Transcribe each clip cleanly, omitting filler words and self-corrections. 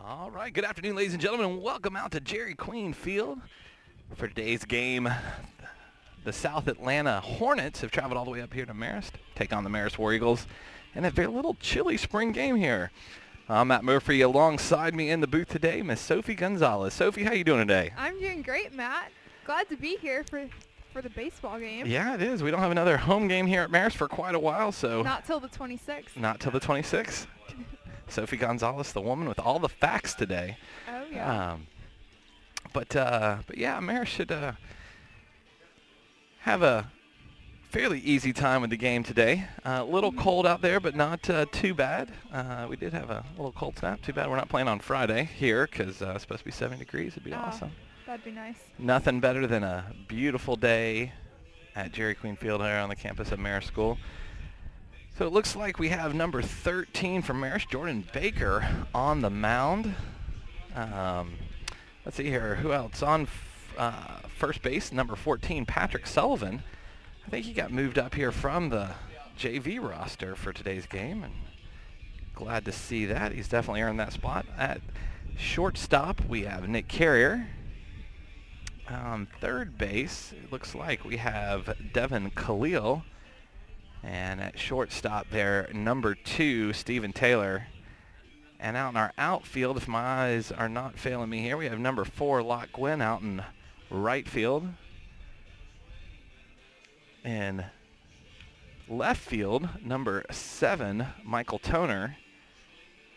All right, good afternoon, ladies and gentlemen, and welcome out to Jerry Queen Field for today's game. The South Atlanta Hornets have traveled all the way up here to Marist, take on the Marist War Eagles, in a very little chilly spring game here. I'm Matt Murphy. Alongside me in the booth today, Miss Sophie Gonzalez. Sophie, how you doing today? I'm doing great, Matt. Glad to be here for the baseball game. Yeah, it is. We don't have another home game here at Marist for quite a while, so. Not till the 26th. Not till the 26th. Sophie Gonzalez, the woman with all the facts today. Oh, yeah. But yeah, Marist should have a fairly easy time with the game today. A little cold out there, but not too bad. We did have a little cold snap. Too bad we're not playing on Friday here because it's supposed to be 70 degrees. It'd be awesome. That'd be nice. Nothing better than a beautiful day at Jerry Queen Field here on the campus of Marist School. So it looks like we have number 13 from Marist, Jordan Baker, on the mound. Let's see here. Who else? On first base, number 14, Patrick Sullivan. I think he got moved up here from the JV roster for today's game, and glad to see that. He's definitely earned that spot. At shortstop, we have Nick Carrier. On third base, it looks like we have Devin Khalil. And at shortstop there, number 2, Stephen Taylor. And out in our outfield, if my eyes are not failing me here, we have number 4, Locke Gwynn, out in right field. In left field, number 7, Michael Toner.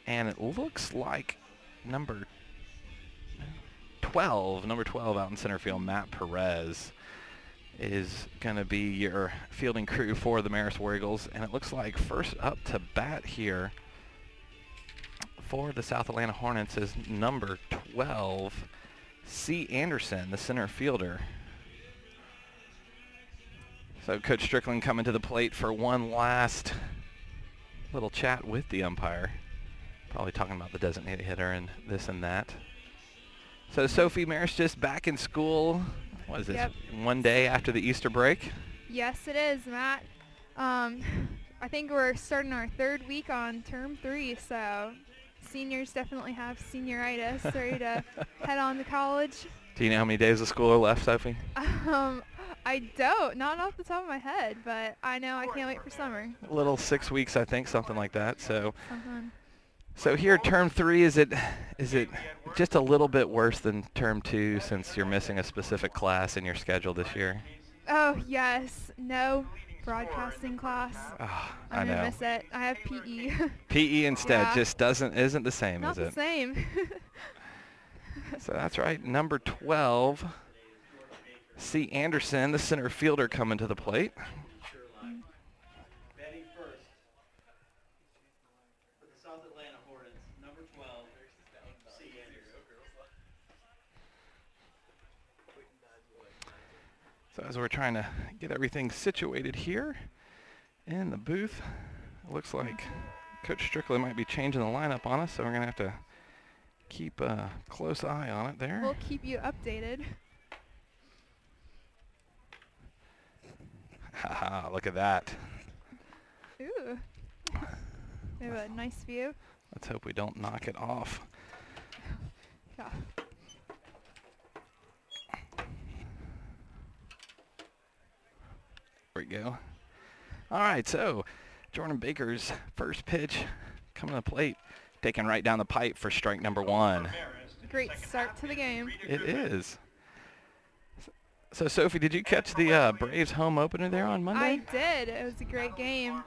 And it looks like number 12 out in center field, Matt Perez, is going to be your fielding crew for the Marist War Eagles. And it looks like first up to bat here for the South Atlanta Hornets is number 12, C. Anderson, the center fielder. So Coach Strickland coming to the plate for one last little chat with the umpire. Probably talking about the designated hitter and this and that. So Sophie, Marist just back in school. What is this, Yep. one day after the Easter break? Yes, it is, Matt. I think we're starting our 3rd week on term 3, so seniors definitely have senioritis, ready to head on to college. Do you know how many days of school are left, Sophie? I don't, not off the top of my head, but I know I can't wait for summer. A little 6 weeks, I think, something like that. So, Sometime. so here, term 3, is it just a little bit worse than term 2 since you're missing a specific class in your schedule this year? Oh, yes. No broadcasting class. Oh, I'm I know. gonna miss it. I have PE. PE instead Yeah. just isn't the same, Not is the it? same. So that's right. Number 12, C. Anderson, the center fielder, coming to the plate. Batting first for the South Atlanta Hornets, number 12, C. Anderson. So as we're trying to get everything situated here in the booth, it looks like Coach Strickland might be changing the lineup on us, so we're going to have to keep a close eye on it there. We'll keep you updated. Haha, look at that. Ooh. We have a nice view. Let's hope we don't knock it off. Yeah. There we go. All right, so Jordan Baker's first pitch coming to the plate, taken right down the pipe for strike number 1. Great start to the game. It is. So, Sophie, did you catch the Braves home opener there on Monday? I did. It was a great game.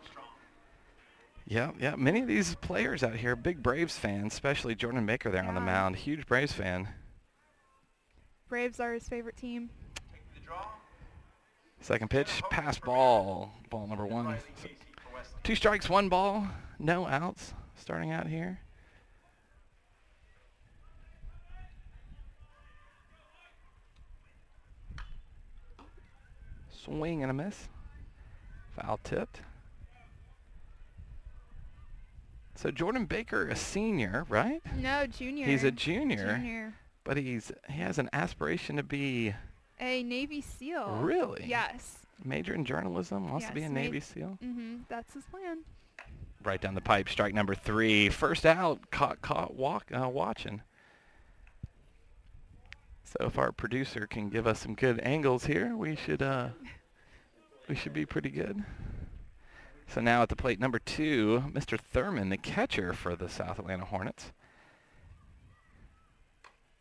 Yeah. Many of these players out here, big Braves fans, especially Jordan Baker there on the Yeah. mound. Huge Braves fan. Braves are his favorite team. Second pitch, pass ball. Ball number 1. So 2 strikes, 1 ball, no outs starting out here. Swing and a miss. Foul tipped. So Jordan Baker, a senior, right? No, junior. He's a junior, Junior. but he has an aspiration to be A Navy SEAL. Really? Yes. major in journalism, wants to be a Yes, Navy SEAL. That's his plan. right down the pipe. Strike number 3. First out. Caught watching. So if our producer can give us some good angles here, we should be pretty good. So now at the plate, number 2, Mr. Thurman, the catcher for the South Atlanta Hornets,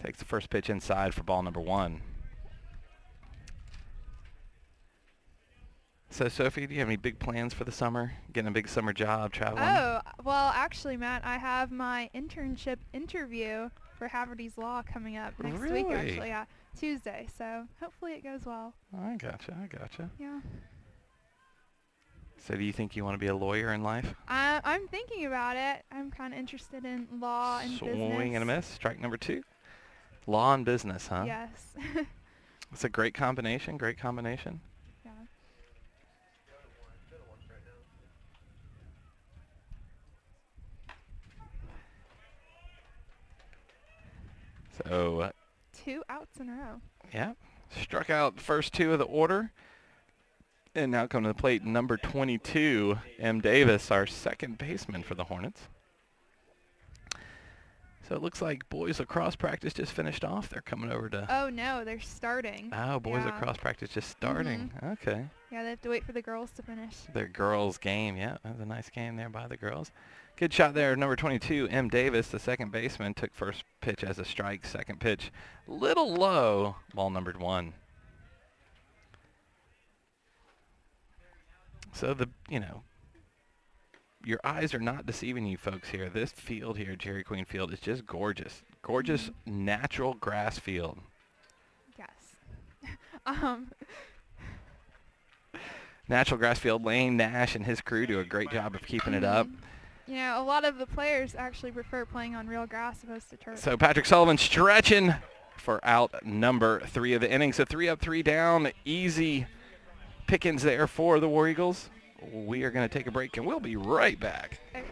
takes the first pitch inside for ball number 1. So, Sophie, do you have any big plans for the summer? Getting a big summer job, traveling? Oh, well, actually, Matt, I have my internship interview for Haverty's Law coming up next week, Really? actually, yeah, Tuesday. So hopefully it goes well. I gotcha. Yeah. So do you think you want to be a lawyer in life? I'm thinking about it. I'm kind of interested in law and business. Swing and a miss. Strike number 2. Law and business, huh? Yes. It's a great combination. Yeah. So, 2 outs in a row. yeah, struck out the first 2 of the order. And now come to the plate, number 22, M. Davis, our second baseman for the Hornets. So it looks like boys lacrosse practice just finished off. They're coming over to... Oh, no, they're starting. Oh, boys lacrosse practice just starting. Okay. Yeah, they have to wait for the girls to finish. Their girls' game, yeah. That was a nice game there by the girls. Good shot there, number 22, M. Davis, the second baseman, took first pitch as a strike. Second pitch, little low, ball numbered 1. So your eyes are not deceiving you folks here. This field here, Jerry Queen Field, is just gorgeous. Gorgeous natural grass field. Yes. Natural grass field. Lane Nash and his crew do a great job of keeping it up. You know, a lot of the players actually prefer playing on real grass opposed to turf. So Patrick Sullivan stretching for out number 3 of the inning. So 3 up, 3 down. Easy pickings there for the War Eagles. We are going to take a break, and we'll be right back. Okay.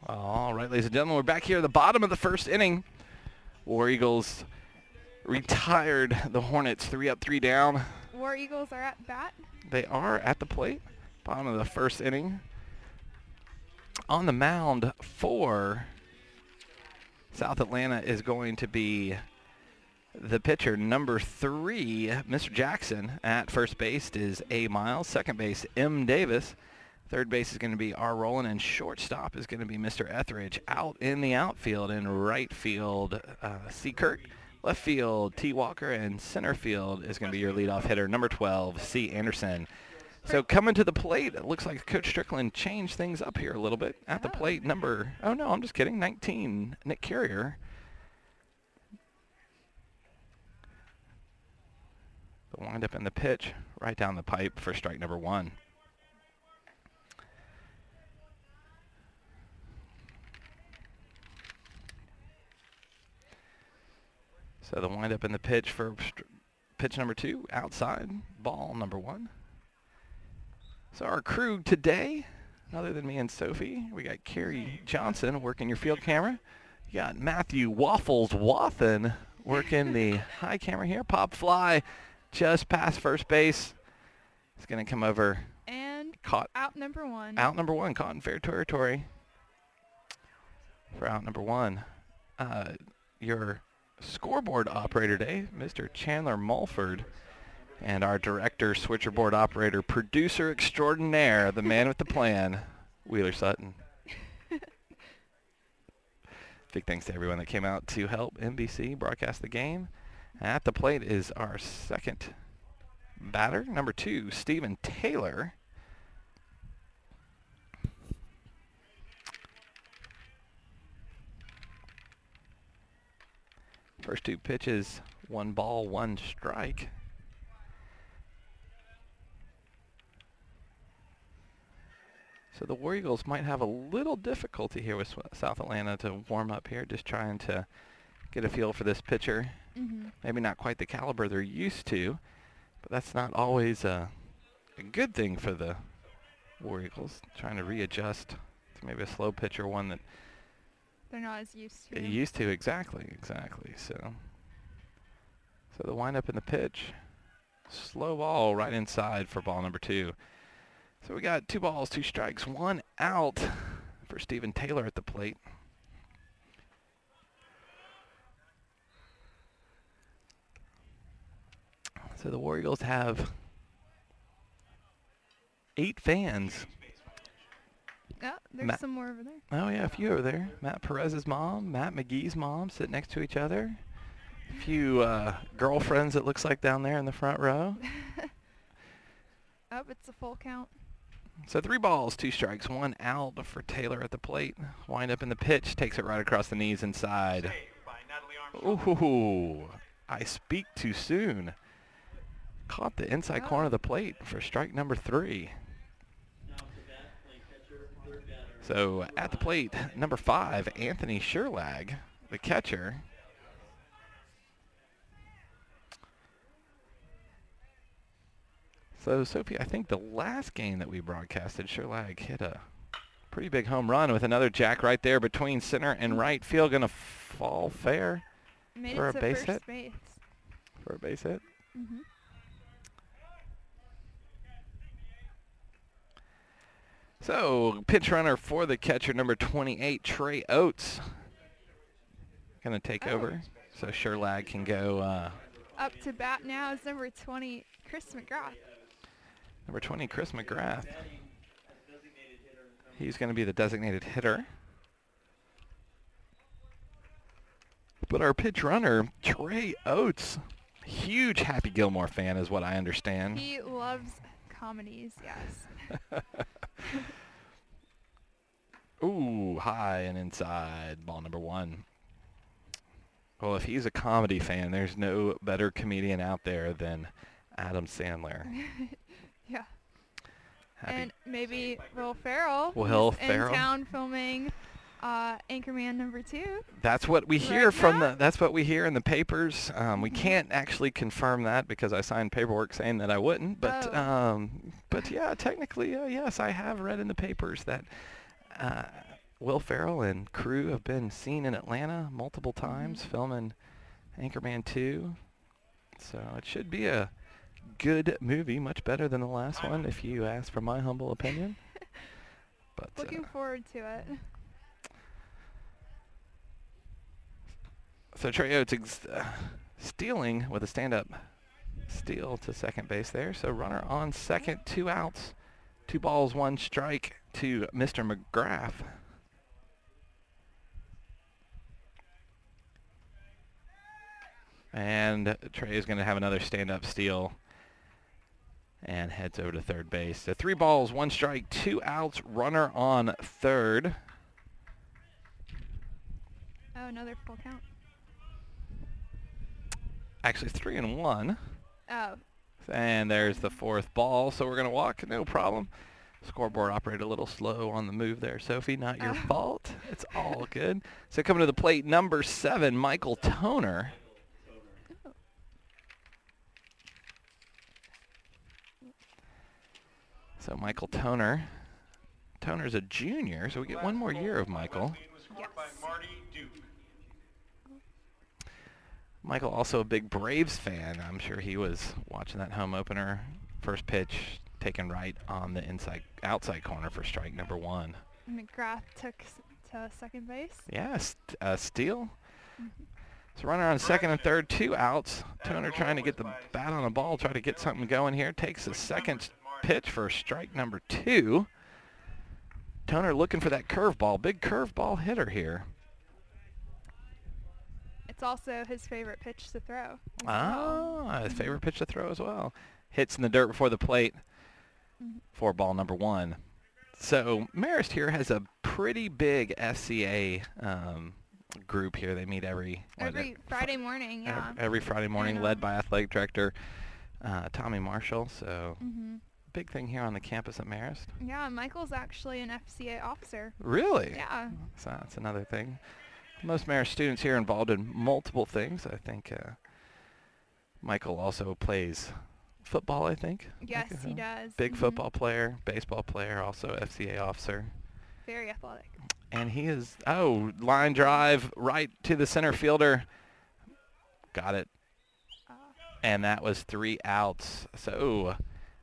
All right, ladies and gentlemen, we're back here at the bottom of the first inning. War Eagles retired the Hornets 3 up, 3 down. War Eagles are at bat. They are at the plate, bottom of the first inning. On the mound for South Atlanta is going to be the pitcher, number 3, Mr. Jackson. At first base is A. Miles. Second base, M. Davis. Third base is going to be R. Rowland, and shortstop is going to be Mr. Etheridge. Out in the outfield, in right field, C. Kirk. Left field, T. Walker, and center field is going to be your leadoff hitter, number 12, C. Anderson. So coming to the plate, it looks like Coach Strickland changed things up here a little bit. At the plate, oh no, I'm just kidding, 19, Nick Carrier. The windup and the pitch right down the pipe for strike number 1. So the windup and the pitch for pitch number 2, outside, ball number 1. So our crew today, other than me and Sophie, we got Carrie Johnson working your field camera. You got Matthew Waffles Wathen working the high camera here. Pop fly just past first base. It's going to come over. And Caught out number one. out number one, caught in fair territory for out number one. Your scoreboard operator today, Mr. Chandler Mulford, and our director, switcherboard operator, producer extraordinaire, the man with the plan, Wheeler Sutton. Big thanks to everyone that came out to help NBC broadcast the game. At the plate is our second batter, number 2, Stephen Taylor. First 2 pitches, 1 ball, 1 strike. So the War Eagles might have a little difficulty here with South Atlanta to warm up here, just trying to get a feel for this pitcher. Maybe not quite the caliber they're used to, but that's not always a good thing for the War Eagles, trying to readjust to maybe a slow pitcher, one that they're not as used to. Exactly. So the windup in the pitch, slow ball right inside for ball number 2. So we got 2 balls, 2 strikes, 1 out for Stephen Taylor at the plate. So the War Eagles have 8 fans. Oh, there's some more over there. Oh yeah, a few over there. Matt Perez's mom, Matt McGee's mom sit next to each other. A few girlfriends it looks like down there in the front row. Oh, it's a full count. So 3 balls, 2 strikes, 1 out for Taylor at the plate. Wind up in the pitch, takes it right across the knees inside. Ooh, I speak too soon. Caught the inside corner of the plate for strike number 3. So at the plate, number 5, Anthony Sherlag, the catcher. So, Sophie, I think the last game that we broadcasted, Sherlag hit a pretty big home run with another jack right there between center and right field. Going to fall fair for a base hit. For a base hit. So, pitch runner for the catcher, number 28, Trey Oates. Going to take over. So, Sherlag can go. Up to bat now is number 20, Chris Mcgrath. Number 20, Chris Mcgrath. He's going to be the designated hitter. But our pitch runner, Trey Oates, huge Happy Gilmore fan is what I understand. He loves comedies, yes. Ooh, high and inside, ball number 1. Well, if he's a comedy fan, there's no better comedian out there than Adam Sandler. Yeah. And maybe Will Ferrell. In town filming Anchorman number 2. That's what we hear that's what we hear in the papers. We can't actually confirm that because I signed paperwork saying that I wouldn't. But but yeah, technically, yes, I have read in the papers that Will Ferrell and crew have been seen in Atlanta multiple times filming Anchorman 2. So it should be a good movie, much better than the last one, if you ask for my humble opinion. But looking forward to it. So Trey Oates stealing with a stand-up steal to second base there. So runner on second, 2 outs, 2 balls, 1 strike to Mr. Mcgrath. And Trey is going to have another stand-up steal and heads over to third base. So 3 balls, 1 strike, 2 outs, runner on third. Oh, another full count. Actually, 3 and 1. Oh. And there's the 4th ball, so we're going to walk, no problem. Scoreboard operated a little slow on the move there, Sophie. Not your fault. It's all good. So coming to the plate, number 7, Michael Toner. So Michael Toner. Toner's a junior, so we get one more year of Michael. Yes. Michael also a big Braves fan. I'm sure he was watching that home opener. First pitch taken right on the outside corner for strike number 1. Mcgrath took to second base. Yeah, steal. So runner on second and third, 2 outs. Toner trying to get the bat on the ball, try to get something going here. Takes the second pitch for strike number 2. Toner looking for that curveball. Big curveball hitter here. It's also his favorite pitch to throw. His favorite pitch to throw as well. Hits in the dirt before the plate for ball number 1. So Marist here has a pretty big FCA group here. They meet every Friday morning, yeah. Every Friday morning, led by athletic director Tommy Marshall. So big thing here on the campus at Marist. Yeah, Michael's actually an FCA officer. Really? Yeah. So that's another thing. Most Marist students here involved in multiple things. I think Michael also plays football, I think. Yes, he does. Big football player, baseball player, also FCA officer. Very athletic. And he is, line drive right to the center fielder. Got it. And that was 3 outs. So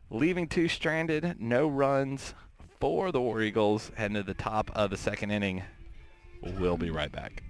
leaving 2 stranded, no runs for the War Eagles heading to the top of the second inning. We'll be right back.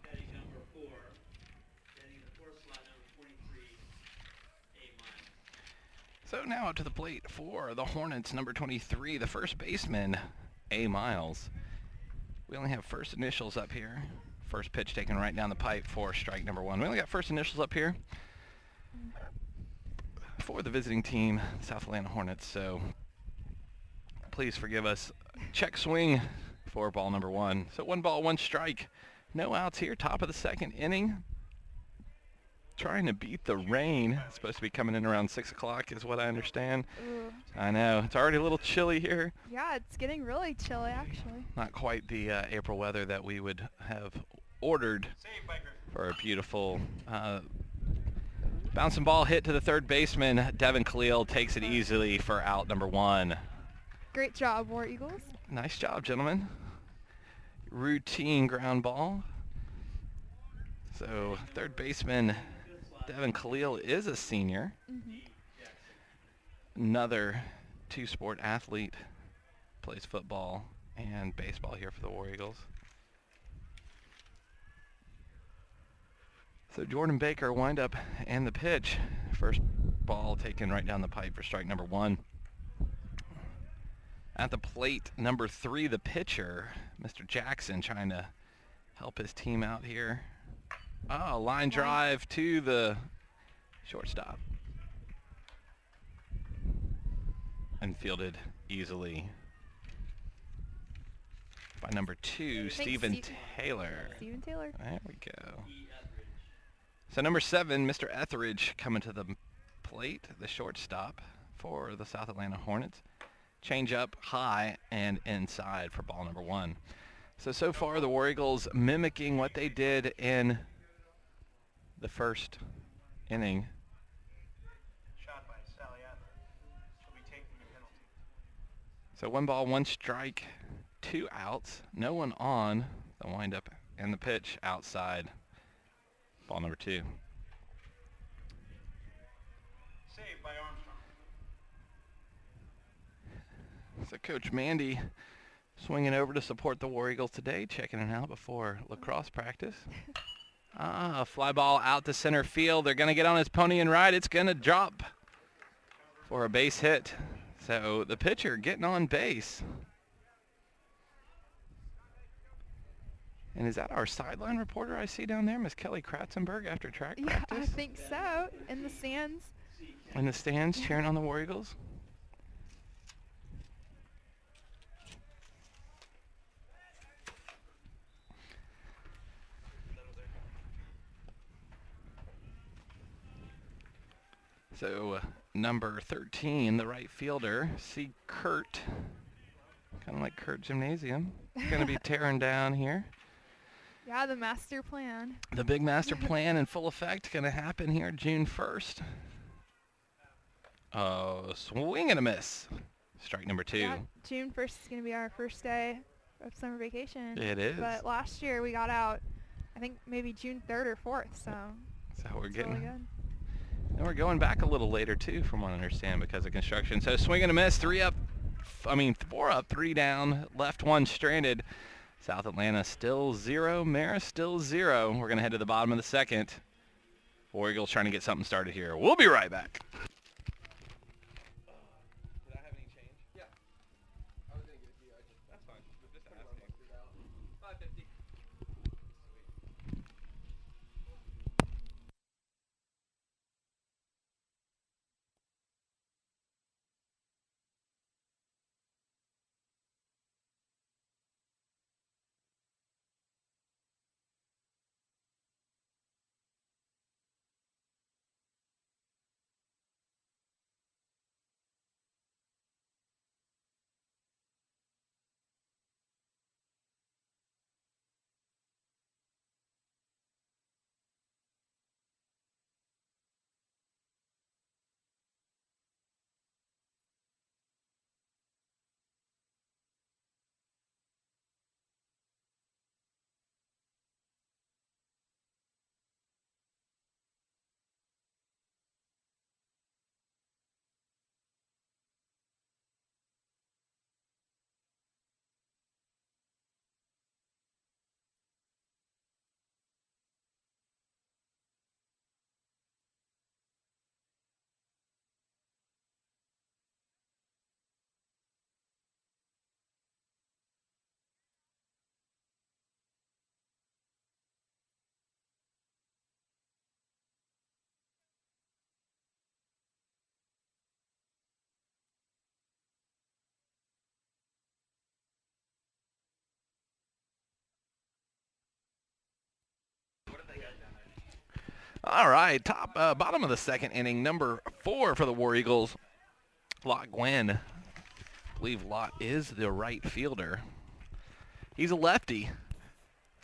Caddy number 4, standing in the 4th slot, number 23, A. So now up to the plate for the Hornets, number 23, the first baseman, A. Miles. We only have first initials up here. First pitch taken right down the pipe for strike number 1. We only got first initials up here for the visiting team, South Atlanta Hornets. So please forgive us. Check swing for ball number 1. So 1 ball, 1 strike. No outs here, top of the second inning. Trying to beat the rain. It's supposed to be coming in around 6 o'clock is what I understand. Ooh. I know. It's already a little chilly here. Yeah, it's getting really chilly, actually. Not quite the April weather that we would have ordered for a beautiful bouncing ball hit to the third baseman. Devin Khalil takes it easily for out number 1. Great job, War Eagles. Nice job, gentlemen. Routine ground ball. So third baseman Devin Khalil is a senior. Another 2-sport athlete. Plays football and baseball here for the War Eagles. So Jordan Baker wind up and the pitch. First ball taken right down the pipe for strike number 1. At the plate, number 3, the pitcher, Mr. Jackson, trying to help his team out here. Oh, line drive to the shortstop. And fielded easily by number 2, Stephen Taylor. Stephen Taylor. There we go. So number 7, Mr. Etheridge coming to the plate, the shortstop for the South Atlanta Hornets. Change up high and inside for ball number 1. So far the War Eagles mimicking what they did in the first inning. Shot by Sally Adler. She'll be taking the penalty. So 1 ball, 1 strike, 2 outs, no one on. The windup and the pitch outside. Ball number 2. Saved by Armstrong. So Coach Mandy swinging over to support the War Eagles today, checking it out before lacrosse practice. Fly ball out to center field. They're going to get on his pony and ride. It's going to drop for a base hit. So the pitcher getting on base. And is that our sideline reporter I see down there, Miss Kelly Kratzenberg, after track Yeah, practice? I think so. In the stands. In the stands, cheering on the War Eagles. So number 13, the right fielder, see Kurt, kind of like Kurt Gymnasium, going to be tearing down here. Yeah, the master plan. The big master plan in full effect, going to happen here June 1st. Oh, swing and a miss. Strike number 2. Yeah, June 1st is going to be our first day of summer vacation. It is. But last year we got out, I think maybe June 3rd or 4th, so we're it's getting. really good. And we're going back a little later too, from what I understand, because of construction. So swing and a miss, 4 up, 3 down, left 1 stranded. South Atlanta still 0, Marist still 0. We're going to head to the bottom of the 2nd. War Eagles trying to get something started here. We'll be right back. Did I have any change? Yeah. I was going to give it to you. That's fine. Just asking. 550. All right, bottom of the 2nd inning, number 4 for the War Eagles, Lott Gwynn. I believe Lott is the right fielder. He's a lefty.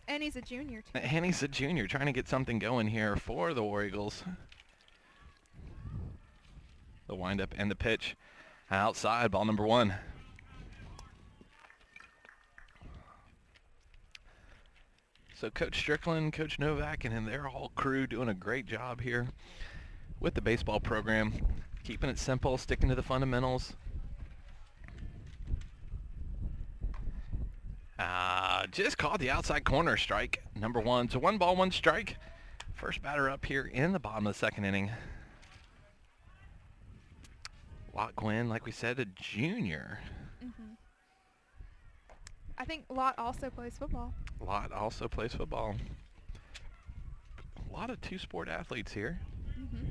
And he's a junior, too. And he's a junior, trying to get something going here for the War Eagles. The windup and the pitch outside, ball number 1. So Coach Strickland, Coach Novak, and their whole crew doing a great job here with the baseball program, keeping it simple, sticking to the fundamentals. Just caught the outside corner, strike number 1. So 1 ball, 1 strike. First batter up here in the bottom of the 2nd inning. Lott Gwynn, like we said, a junior. Mm-hmm. I think Lott also plays football. Lott also plays football. A lot of 2-sport athletes here. Mm-hmm.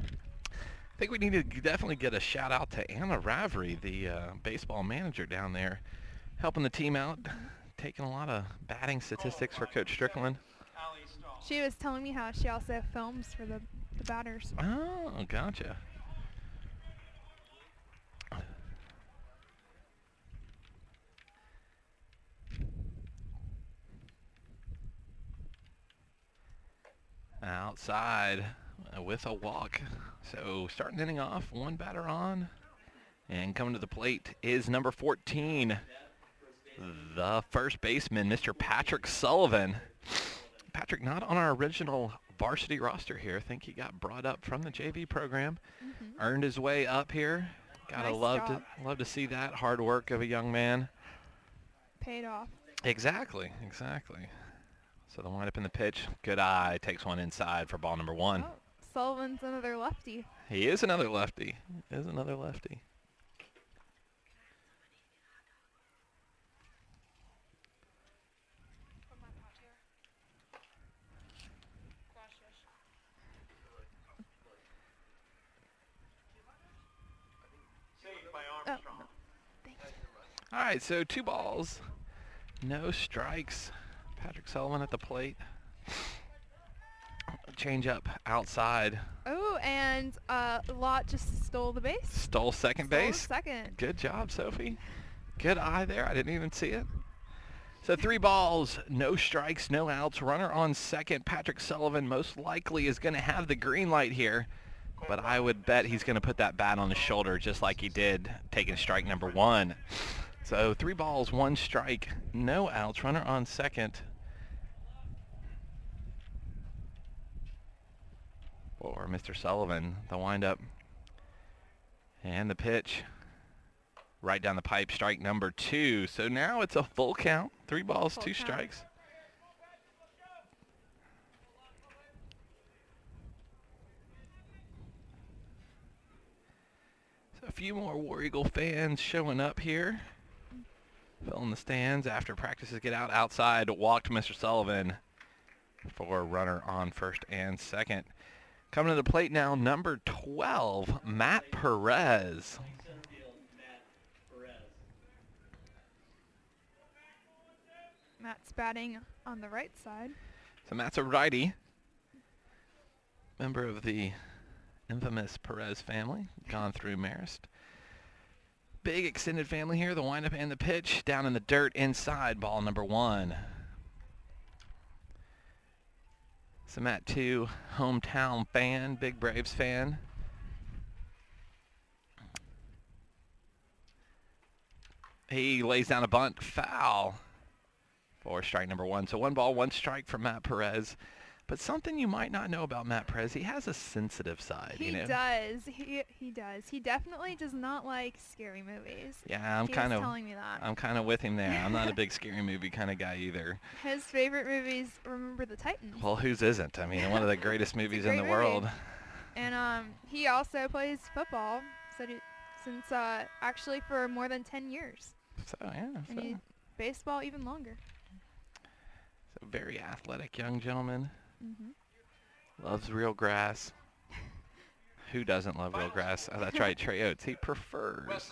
I think we need to definitely get a shout out to Anna Ravery, the baseball manager down there, helping the team out, taking a lot of batting statistics for Coach Strickland. She was telling me how she also films for the batters. Oh, gotcha. Outside with a walk. So starting the inning off, 1 batter on And coming to the plate is number 14, the first baseman, Mr. Patrick Sullivan. Patrick not on our original varsity roster here. I think he got brought up from the JV program, earned his way up here. Gotta Nice love to see that hard work of a young man. Paid off. Exactly. So the windup in the pitch. Good eye. Takes one inside for ball number 1. Oh, Sullivan's another lefty. He is another lefty. Oh, thank you. All right, so 2 balls, no strikes. Patrick Sullivan at the plate. Change up outside. Oh, and Lott just stole the base. Stole second base. Second. Good job, Sophie. Good eye there. I didn't even see it. So 3 balls, no strikes, no outs. Runner on second. Patrick Sullivan most likely is going to have the green light here. But I would bet he's going to put that bat on his shoulder just like he did taking strike number 1. So 3 balls, 1 strike, no outs. Runner on second. For Mr. Sullivan, the windup and the pitch. Right down the pipe, strike number 2. So now it's a full count. 3 balls, 2 strikes. A few more War Eagle fans showing up here. Filling the stands after practices get outside. Walked Mr. Sullivan for a runner on first and second. Coming to the plate now, number 12, Matt Perez. Matt's batting on the right side. So Matt's a righty. Member of the infamous Perez family, gone through Marist. Big extended family here, the windup and the pitch. Down in the dirt inside, ball number 1. So Matt, too, hometown fan, big Braves fan. He lays down a bunt, foul for strike number 1. So 1 ball, 1 strike for Matt Perez. But something you might not know about Matt Perez, he has a sensitive side. He does. He does. He definitely does not like scary movies. Yeah, He was telling me that. I'm kind of with him there. I'm not a big scary movie kind of guy either. His favorite movies, Remember the Titans. Well, whose isn't? I mean, one of the greatest movies in the movie. world. And he also plays football, since actually for more than 10 years. So yeah. And baseball even longer. So very athletic young gentleman. Mm-hmm. Loves real grass. Who doesn't love real grass? Oh, that's right, Trey Oates. He prefers.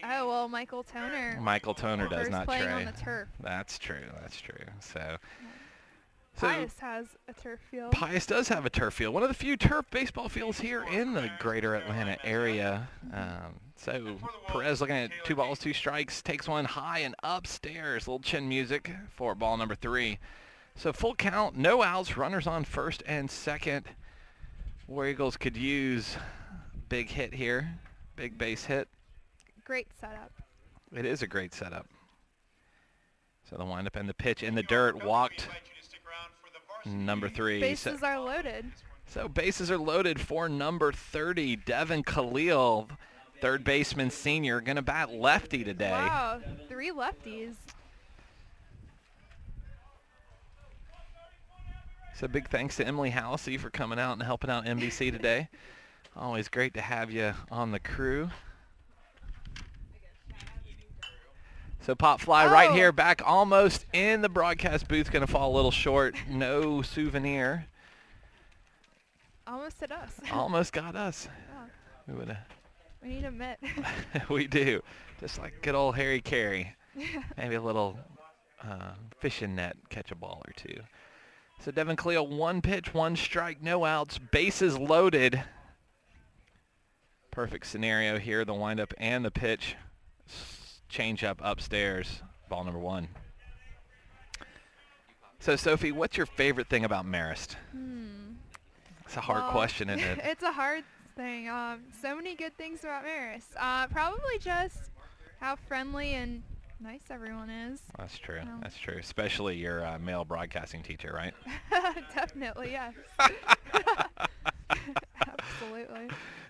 Oh, well, Michael Toner. Michael Toner does not playing Trey. on the turf. That's true. So Pius has a turf field. Pius does have a turf field. One of the few turf baseball fields here in the greater Atlanta area. So Perez looking at 2 balls, 2 strikes. Takes one high and upstairs. Little chin music for ball number 3. So full count, no outs, runners on first and second. War Eagles could use big hit here, big base hit. Great setup. It is a great setup. So the windup and the pitch in the dirt, walked number 3. Bases are loaded. So bases are loaded for number 30, Devin Khalil, third baseman senior, going to bat lefty today. Wow, 3 lefties. So big thanks to Emily Halsey for coming out and helping out NBC today. Always great to have you on the crew. So pop fly right here, back almost in the broadcast booth. Going to fall a little short. No souvenir. Almost hit us. Almost got us. Yeah. We need a mitt. We do. Just like good old Harry Carey. Maybe a little fishing net, catch a ball or 2. So Devin Khalil, 1 pitch, 1 strike, no outs, bases loaded. Perfect scenario here, the windup and the pitch. Change up upstairs, ball number 1. So Sophie, what's your favorite thing about Marist? It's a hard question, isn't it? It's a hard thing. So many good things about Marist. Probably just how friendly and nice everyone is. That's true. That's true. Especially your male broadcasting teacher, right? Definitely, yes. Absolutely.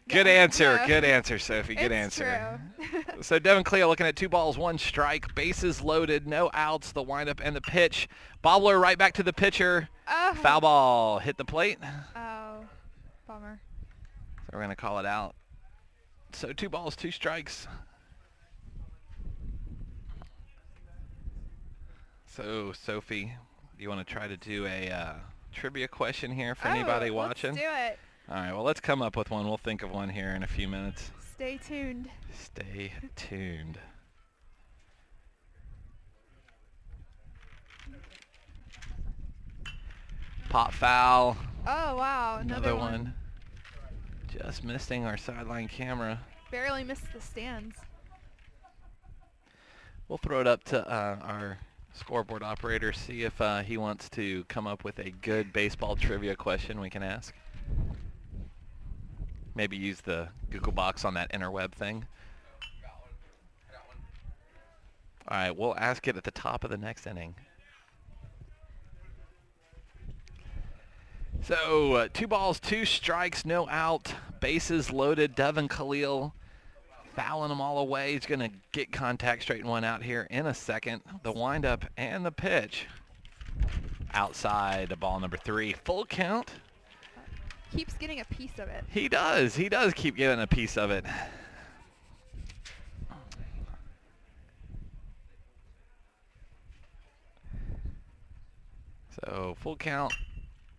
Good Yeah, answer. no. Good answer, Sophie. Good It's answer. true. So Devin Cleo looking at 2 balls, 1 strike, bases loaded, no outs, the windup and the pitch. Bobbler right back to the pitcher. Oh. Foul ball hit the plate. Oh, bummer. So we're going to call it out. So 2 balls, 2 strikes. So Sophie, do you want to try to do a trivia question here for anybody watching? Let's do it. All right, well, let's come up with one. We'll think of one here in a few minutes. Stay tuned. Stay tuned. Pop foul. Oh, wow. Another one. Just missing our sideline camera. Barely missed the stands. We'll throw it up to our scoreboard operator, see if he wants to come up with a good baseball trivia question we can ask. Maybe use the Google box on that interweb thing. All right, we'll ask it at the top of the next inning. So 2 balls, 2 strikes, no out, bases loaded. Devin Khalil fouling them all away. He's going to get contact, straighten one out here in a second. The windup and the pitch. Outside to ball number 3. Full count. Keeps getting a piece of it. He does. He does keep getting a piece of it. So full count.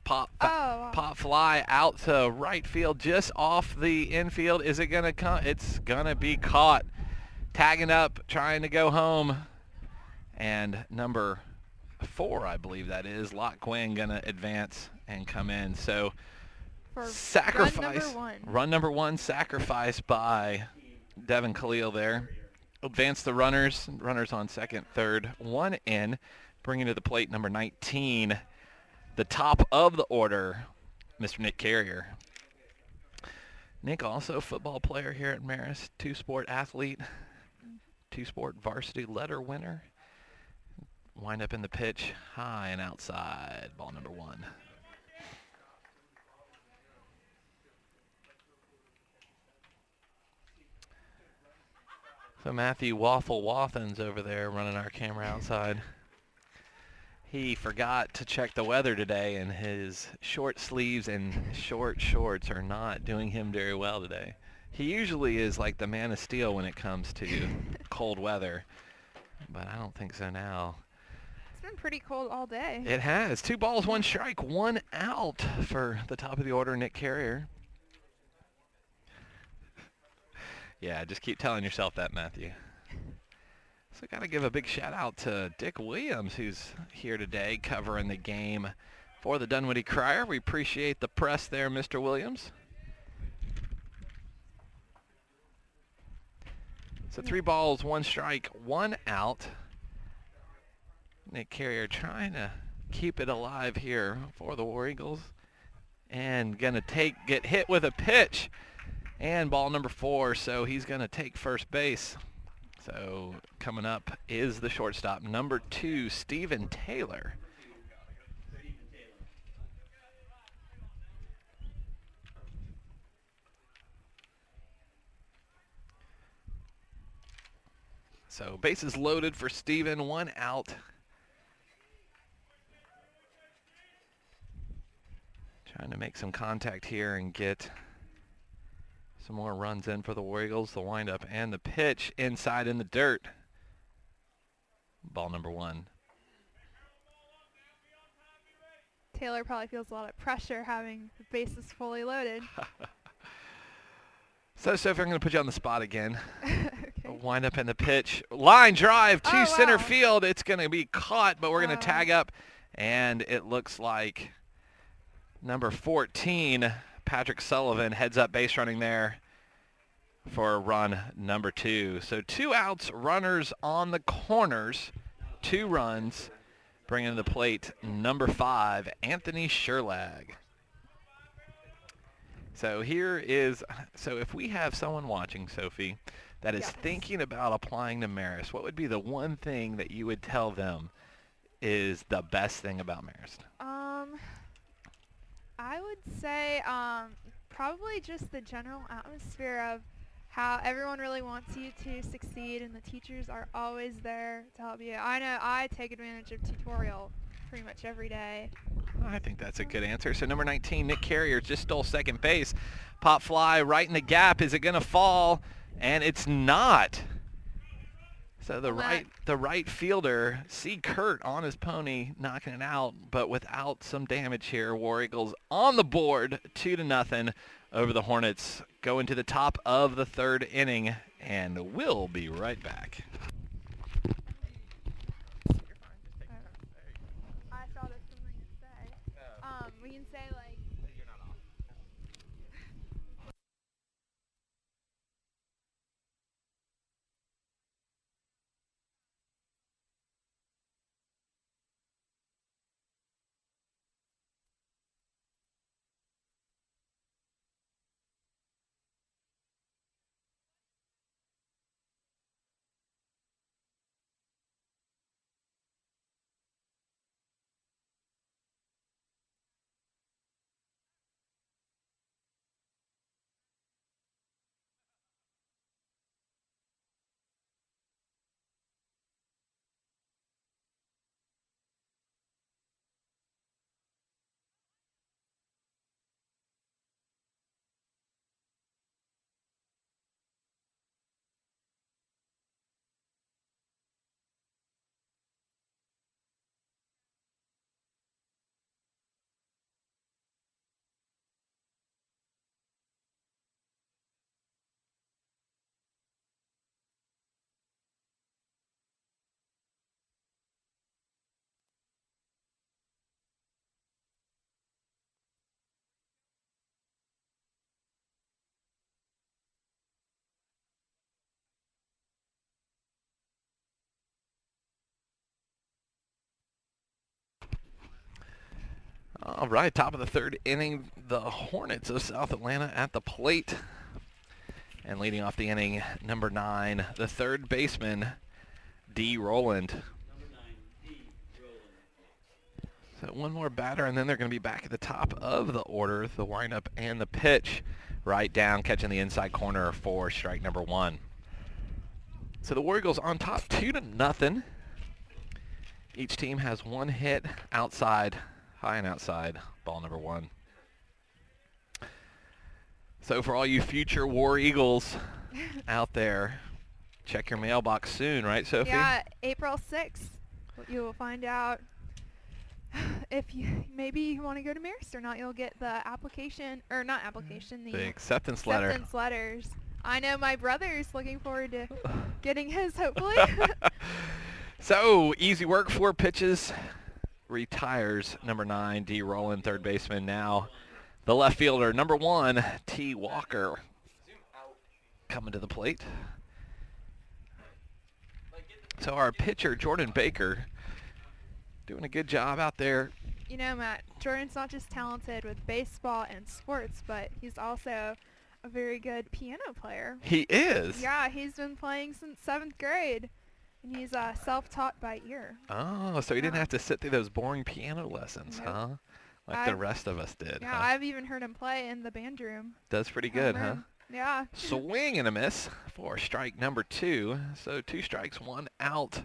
Pop fly out to right field, just off the infield. Is it going to come? It's going to be caught. Tagging up, trying to go home. And number 4, I believe that is, Lot Quinn, going to advance and come in. So For sacrifice. Run number one, sacrifice by Devin Khalil there. Advance the runners. Runners on second, third, 1 in. Bringing to the plate number 19. The top of the order, Mr. Nick Carrier. Nick, also a football player here at Marist, 2-sport athlete, 2-sport varsity letter winner. Wind up in the pitch, high and outside, ball number 1. So Matthew Waffle Wathens over there running our camera outside. He forgot to check the weather today, and his short sleeves and short shorts are not doing him very well today. He usually is like the man of steel when it comes to cold weather, but I don't think so now. It's been pretty cold all day. It has. 2 balls, 1 strike, 1 out for the top of the order, Nick Carrier. Yeah, just keep telling yourself that, Matthew. So got to give a big shout out to Dick Williams, who's here today covering the game for the Dunwoody Crier. We appreciate the press there, Mr. Williams. So 3 balls, 1 strike, 1 out. Nick Carrier trying to keep it alive here for the War Eagles. And going to get hit with a pitch. And ball number 4, so he's going to take first base. So coming up is the shortstop, number 2, Stephen Taylor. So bases loaded for Stephen, 1 out. Trying to make some contact here and get some more runs in for the War Eagles. The windup and the pitch inside in the dirt. Ball number 1. Taylor probably feels a lot of pressure having the bases fully loaded. So Sophie, I'm going to put you on the spot again. Okay. Wind up in the pitch. Line drive to center wow. field. It's going to be caught, but we're going to tag up. And it looks like number 14, Patrick Sullivan, heads up base running there for run number 2. So 2 outs, runners on the corners, 2 runs. Bringing to the plate number 5, Anthony Sherlag. So here is, so if we have someone watching, Sophie, that is Yes. thinking about applying to Marist, what would be the one thing that you would tell them is the best thing about Marist? I would say probably just the general atmosphere of how everyone really wants you to succeed and the teachers are always there to help you. I know I take advantage of tutorial pretty much every day. I think that's a good answer. So number 19, Nick Carrier just stole second base. Pop fly right in the gap. Is it going to fall? And it's not. So the right fielder, see Kurt on his pony knocking it out, but without some damage here. War Eagles on the board, 2-0 over the Hornets. Going to the top of the third inning, and we'll be right back. I saw there's something to say. We can say like. All right, top of the third inning, the Hornets of South Atlanta at the plate. And leading off the inning, number 9, the third baseman, D. Rowland. Number 9, D. Rowland. So one more batter, and then they're going to be back at the top of the order, the windup and the pitch. Right down, catching the inside corner for strike number 1. So the War Eagles on top 2-0. Each team has one hit outside, high and outside, ball number 1. So for all you future War Eagles out there, check your mailbox soon, right, Sophie? Yeah, April 6th. You will find out if you maybe you want to go to Marist or not. You'll get the application, or not application, The acceptance letter. acceptance letters. I know my brother's looking forward to getting his, hopefully. So, easy work, 4 pitches. Retires number 9, D. Rowland, third baseman. Now, the left fielder, number 1, T. Walker, coming to the plate. So our pitcher, Jordan Baker, doing a good job out there. You know, Matt, Jordan's not just talented with baseball and sports, but he's also a very good piano player. He is? Yeah, he's been playing since 7th grade, and he's self-taught by ear. Oh, so he didn't have to sit through those boring piano lessons, Nope. huh? Like the rest of us did, Yeah, huh? I've even heard him play in the band room. Does pretty good, huh? Homeroom. Yeah. Swing and a miss for strike number 2. So 2 strikes, 1 out.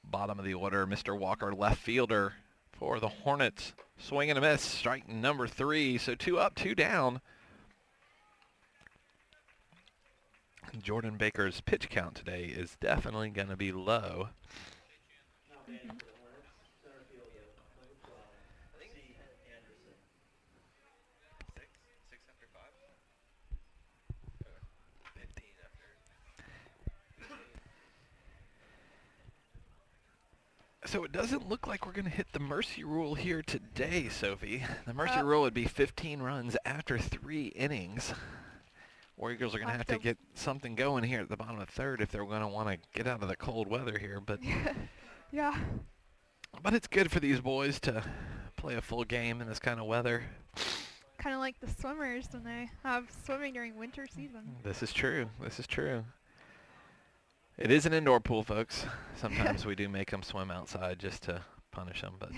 Bottom of the order, Mr. Walker, left fielder for the Hornets. Swing and a miss, strike number 3. So 2 up, 2 down. Jordan Baker's pitch count today is definitely going to be low. Now batting for the Hornets, center fielder, number 12, C. Anderson. 6 after 5? 15 after. So it doesn't look like we're going to hit the mercy rule here today, Sophie. The mercy rule would be 15 runs after 3 innings. War Eagles are going to have to get something going here at the bottom of the third if they're going to want to get out of the cold weather here. But Yeah. But it's good for these boys to play a full game in this kind of weather. kind of like the swimmers when they have swimming during winter season. This is true. This is true. It is an indoor pool, folks. Sometimes we do make them swim outside just to punish them. But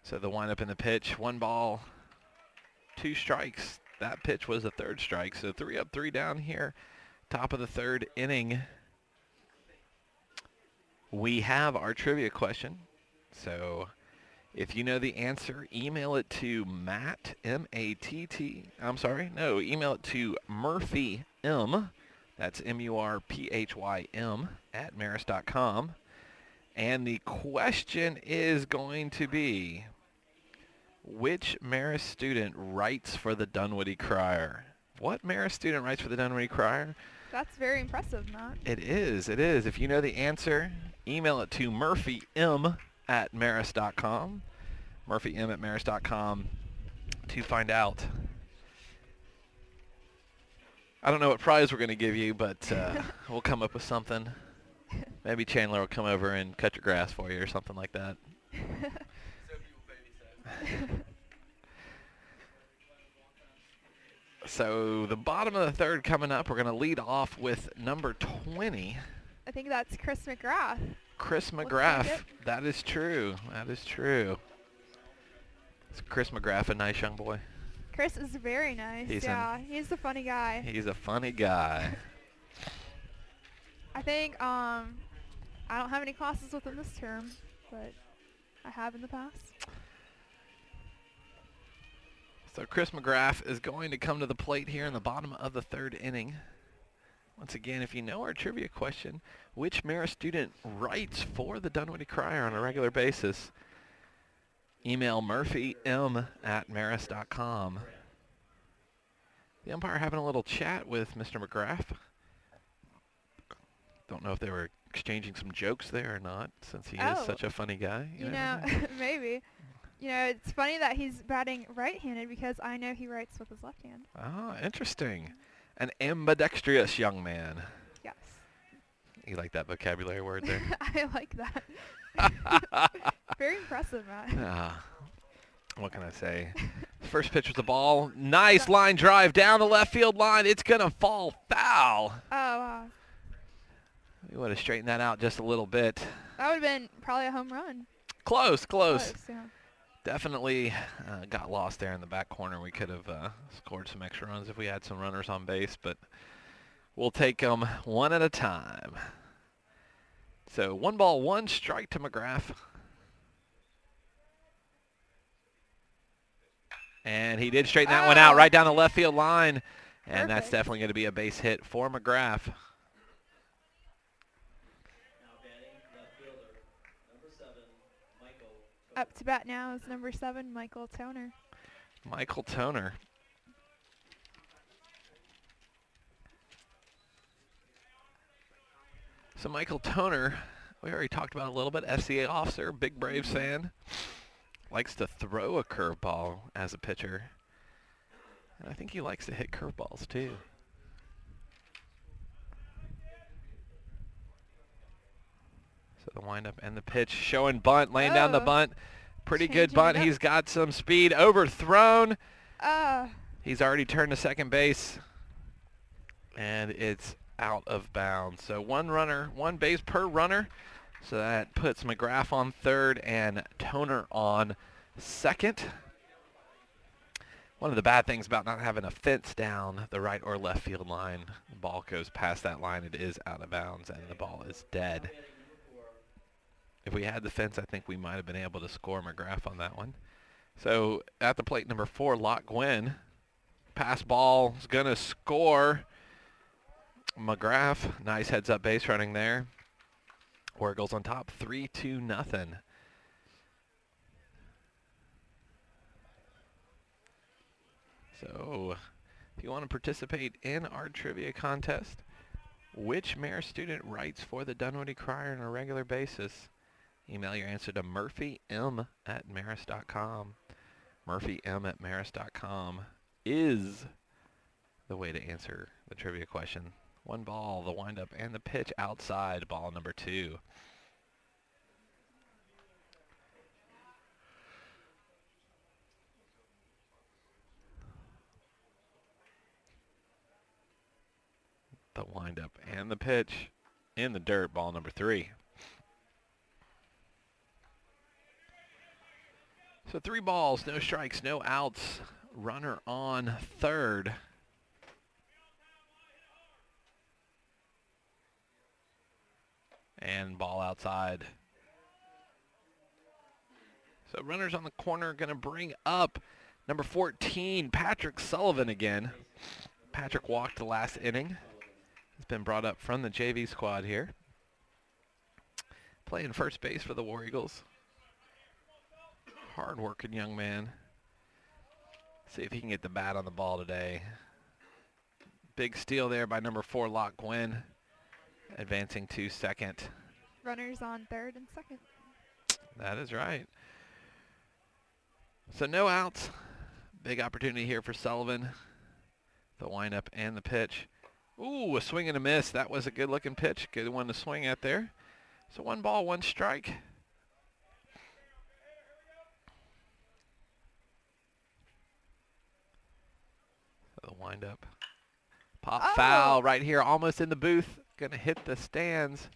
so the windup in the pitch, 1 ball, 2 strikes. That pitch was the 3rd strike. So 3 up, 3 down here. Top of the 3rd inning. We have our trivia question. So if you know the answer, email it to Matt, M-A-T-T. I'm sorry. No, email it to Murphy, M. That's M-U-R-P-H-Y-M at Marist.com. And the question is going to be, which Marist student writes for the Dunwoody Crier? What Marist student writes for the Dunwoody Crier? That's very impressive, Matt. It is. It is. If you know the answer, email it to Murphy, M at Marist.com. Murphy, M at Marist.com to find out. I don't know what prize we're going to give you, but we'll come up with something. Maybe Chandler will come over and cut your grass for you or something like that. So the bottom of the 3rd coming up, we're going to lead off with number 20. I think that's Chris Mcgrath. Chris Looks Mcgrath. like it. That is true. That is true. Is Chris Mcgrath a nice young boy? Chris is very nice. He's a funny guy. He's a funny guy. I think I don't have any classes with him this term, but I have in the past. So Chris Mcgrath is going to come to the plate here in the bottom of the 3rd inning. Once again, if you know our trivia question, which Marist student writes for the Dunwoody Crier on a regular basis? Email Murphy, M at Marist.com. The umpire having a little chat with Mr. Mcgrath. Don't know if they were exchanging some jokes there or not, since he is such a funny guy. You know, maybe. You know, it's funny that he's batting right-handed because I know he writes with his left hand. Ah, interesting. An ambidextrous young man. Yes. You like that vocabulary word there? I like that. Very impressive, Matt. What can I say? First pitch was the ball. Nice line drive down the left field line. It's going to fall foul. Oh, wow. We would have straightened that out just a little bit. That would have been probably a home run. Close. Yeah. Definitely got lost there in the back corner. We could have scored some extra runs if we had some runners on base, but we'll take them one at a time. So 1 ball, 1 strike to Mcgrath. And he did straighten that one out right down the left field line. And that's definitely going to be a base hit for Mcgrath. Now batting left fielder, number 7, Michael. Up to bat now is number 7, Michael Toner. Michael Toner. So Michael Toner, we already talked about a little bit, SCA officer, big Braves fan. Likes to throw a curveball as a pitcher. And I think he likes to hit curveballs too. So the windup and the pitch, showing bunt, laying down the bunt. Pretty good bunt. He's got some speed. Overthrown. He's already turned to second base. And it's out of bounds. So 1 runner, 1 base per runner. So that puts Mcgrath on 3rd and Toner on 2nd. One of the bad things about not having a fence down the right or left field line, the ball goes past that line, it is out of bounds, and the ball is dead. If we had the fence, I think we might have been able to score Mcgrath on that one. So at the plate, number 4, Locke Gwynn. Pass ball is going to score. Mcgrath, nice heads-up base running there. Orioles on top, 3-0. So, if you want to participate in our trivia contest, which Marist student writes for the Dunwoody Crier on a regular basis? Email your answer to murphym at Marist.com. Murphym at Marist.com is the way to answer the trivia question. 1 ball, the windup, and the pitch outside, ball number 2. The windup and the pitch in the dirt, ball number 3. So 3 balls, no strikes, no outs. Runner on third. And ball outside. So runners on the corner going to bring up number 14, Patrick Sullivan again. Patrick walked the last inning. He's been brought up from the JV squad here. Playing first base for the War Eagles. Hard-working young man. See if he can get the bat on the ball today. Big steal there by number 4, Locke Gwynn. Advancing to second. Runners on third and second. That is right. So no outs. Big opportunity here for Sullivan. The windup and the pitch. Ooh, a swing and a miss. That was a good-looking pitch. Good one to swing at there. So 1 ball, 1 strike. So the windup. Pop foul right here, almost in the booth. Going to hit the stands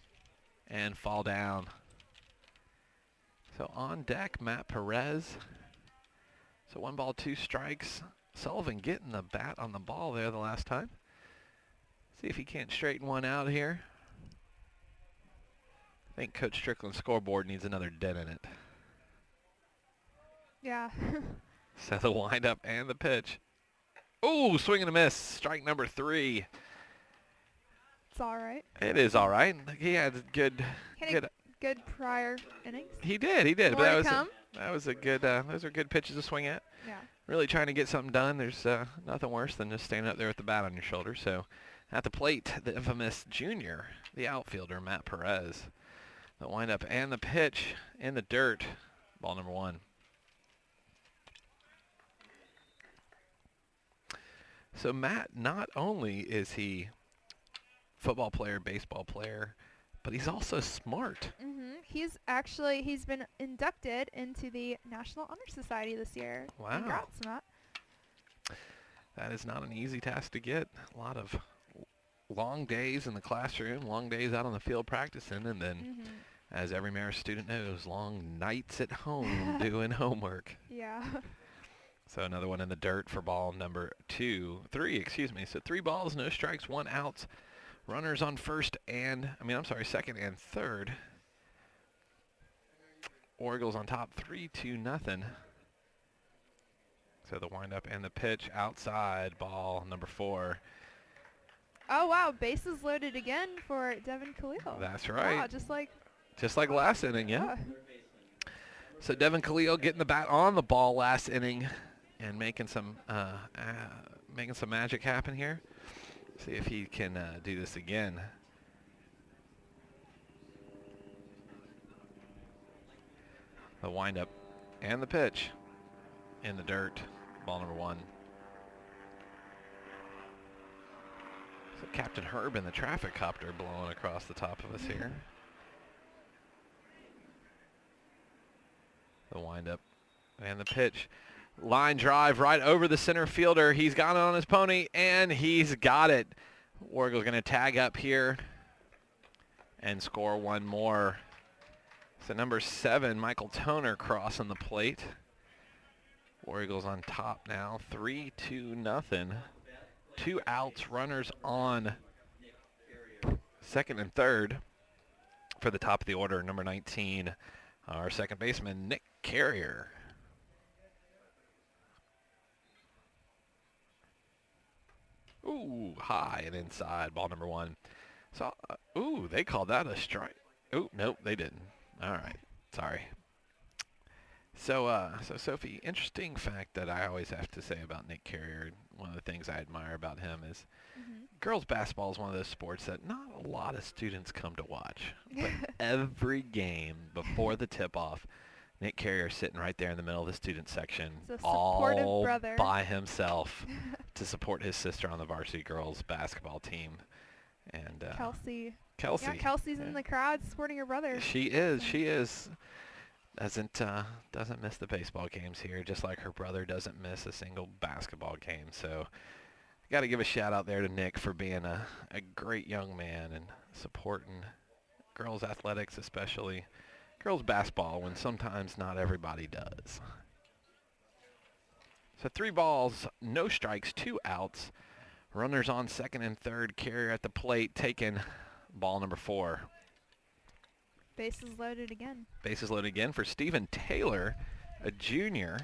and fall down. So on deck, Matt Perez. So 1 ball, 2 strikes. Sullivan getting the bat on the ball there the last time. See if he can't straighten one out here. I think Coach Strickland's scoreboard needs another dent in it. Yeah. So the windup and the pitch. Ooh, swing and a miss. Strike number 3. It's all right. It is all right. He had good. Good prior innings. He did. More to come. That was a good. Those are good pitches to swing at. Yeah. Really trying to get something done. There's nothing worse than just standing up there with the bat on your shoulder. So at the plate, the infamous junior, the outfielder, Matt Perez. The windup and the pitch in the dirt. Ball number 1. So Matt, not only is he football player, baseball player, but he's also smart. He's been inducted into the National Honor Society this year. Wow. Congrats, Matt. That is not an easy task to get. A lot of long days in the classroom, long days out on the field practicing, and then, as every Marist student knows, long nights at home doing homework. Yeah. So another one in the dirt for ball number 3, So 3 balls, no strikes, 1 out. Runners on second and third. Orioles on top, 3-0. So the windup and the pitch outside, ball number 4. Oh, wow. Bases loaded again for Devin Khalil. That's right. Wow, just like last inning, yeah. So Devin Khalil getting the bat on the ball last inning and making some magic happen here. See if he can do this again. The windup and the pitch in the dirt. Ball number 1. So Captain Herb in the traffic copter blowing across the top of us here. The windup and the pitch. Line drive right over the center fielder. He's got it on his pony, and he's got it. Orioles going to tag up here and score 1 more. So number 7, Michael Toner crossing the plate. Orioles on top now, 3-0. 2 outs, runners on second and third for the top of the order. Number 19, our second baseman, Nick Carrier. Ooh, high and inside, ball number 1. So, they called that a strike. Ooh, nope, they didn't. All right, sorry. So Sophie, interesting fact that I always have to say about Nick Carrier, one of the things I admire about him is girls basketball is one of those sports that not a lot of students come to watch. But every game before the tip-off, Nick Carrier sitting right there in the middle of the student section, all brother. by himself to support his sister on the varsity girls basketball team. And Kelsey. Kelsey. Yeah, Kelsey's in the crowd supporting her brother. She is. Doesn't miss the baseball games here, just like her brother doesn't miss a single basketball game. So Got to give a shout out there to Nick for being a great young man and supporting girls athletics, especially girls basketball, when sometimes not everybody does. So 3 balls, no strikes, 2 outs. Runners on second and third. Carrier at the plate taking ball number 4. Bases loaded again. Bases loaded again for Stephen Taylor, a junior.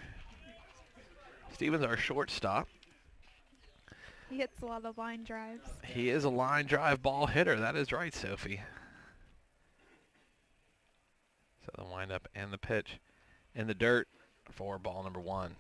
Stephen's our shortstop. He hits a lot of line drives. He is a line drive ball hitter. That is right, Sophie. So the windup and the pitch in the dirt for ball number 1.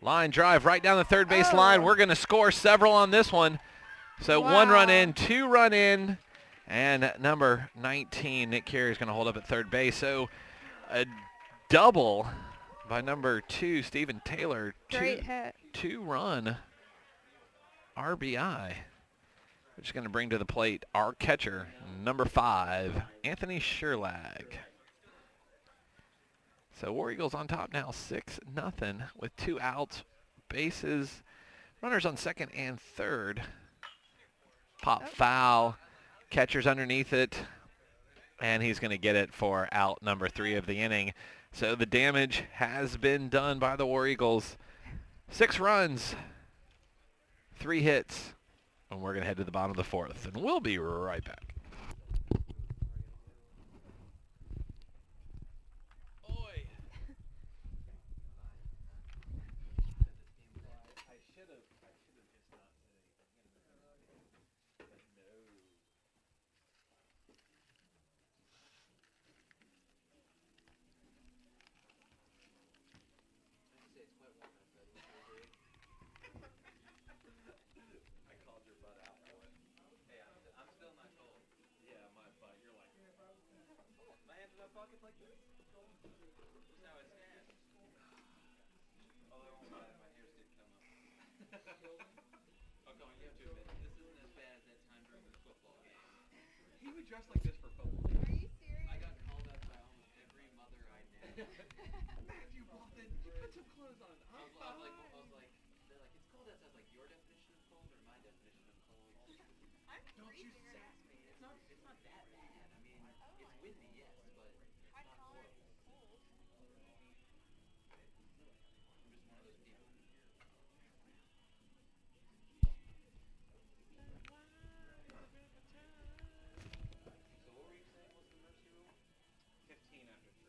Line drive right down the third base line. We're going to score several on this one. So 1 run in, 2 run in, and number 19, Nick Carey, is going to hold up at third base. So a double by number 2, Stephen Taylor. Great hit. 2-run RBI, which is going to bring to the plate our catcher, number 5, Anthony Sherlag. So War Eagles on top now 6-0 with 2 outs, bases, runners on second and third. Pop foul, catcher's underneath it, and he's going to get it for out number 3 of the inning. So the damage has been done by the War Eagles. 6 runs, 3 hits, and we're going to head to the bottom of the 4th, and we'll be right back. He would dress like this for football. Are you serious? I got called out by almost every mother I know. Matthew Bolton, you put some clothes on. I was like, they're like, it's cold outside. Like your definition of cold or my definition of cold? Don't you sass me. It's not that bad. I mean, it's windy, yes, but it's not horrible. I'm just one of those people. So what were you saying? What's the mercy rule? 15 after 3.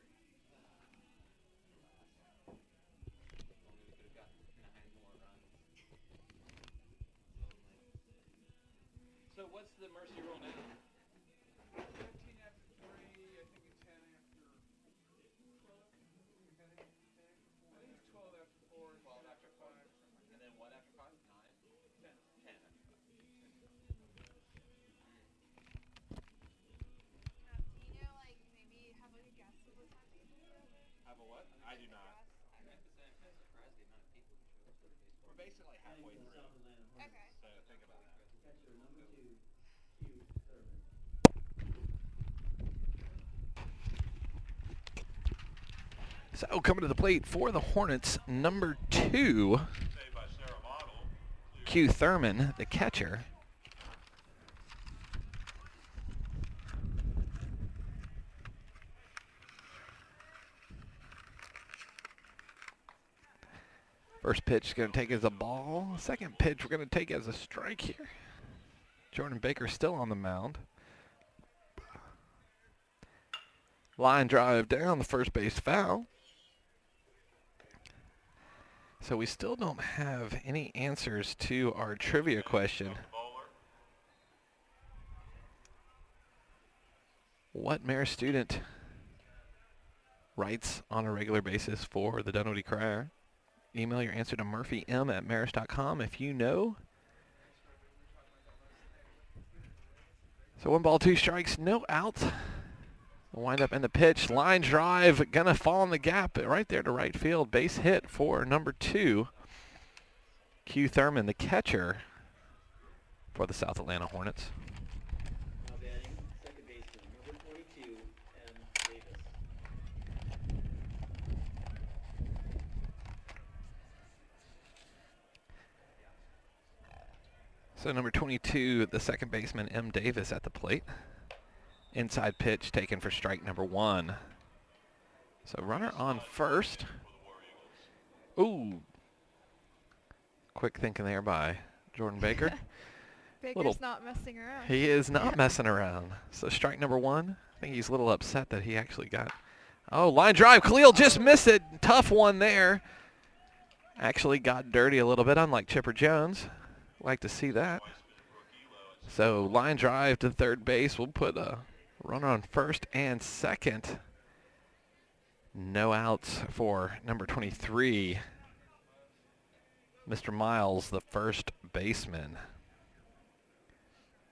Only we could have gotten 9 more runs. So what's the mercy rule now? 15 after 3, I think it's 10 after 12. I think it's 12 after 4, 12 after 5. And then what after 5? 9? 10. 10 after 5. Have a what? I do not. I'm surprised the amount of people who show up for the baseball. We're basically halfway through. Okay. So think about that. Catcher number 2, Hughes, Sullivan. So coming to the plate for the Hornets, number 2, Q Thurman, the catcher. First pitch is going to take as a ball. Second pitch we're going to take as a strike here. Jordan Baker still on the mound. Line drive down the first base foul. So we still don't have any answers to our trivia question. What Marist student writes on a regular basis for the Dunwoody Crier? Email your answer to murphym@marist.com if you know. So 1 ball, 2 strikes, no outs. Wind up in the pitch, line drive, gonna fall in the gap right there to right field. Base hit for number 2, Q Thurman, the catcher. for the South Atlanta Hornets. Now batting second baseman, number 22, M. Davis. So number 22, the second baseman, M. Davis at the plate. Inside pitch taken for strike number 1. So runner on first. Ooh. Quick thinking there by Jordan Baker. Baker's not messing around. He is not messing around. So strike number 1. I think he's a little upset that he actually got. Oh, line drive. Khalil just missed it. Tough one there. Actually got dirty a little bit, unlike Chipper Jones. Like to see that. So line drive to third base. We'll put a runner on first and second. No outs for number 23. Mr. Miles, the first baseman.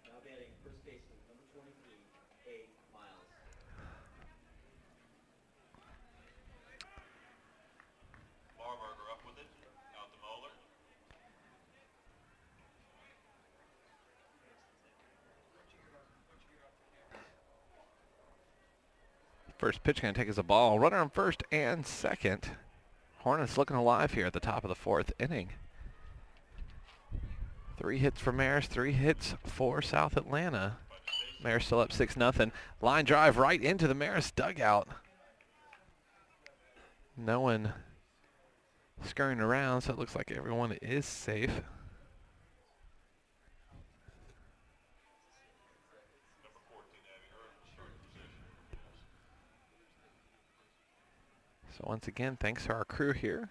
Now batting first baseman, number 23, A. Miles. Barberger up with it, out to Moeller. First pitch going to take as a ball. Runner on first and second. Hornets looking alive here at the top of the 4th inning. 3 hits for Marist, 3 hits for South Atlanta. Marist still up 6-0. Line drive right into the Marist dugout. No one scurrying around, so it looks like everyone is safe. So once again, thanks to our crew here.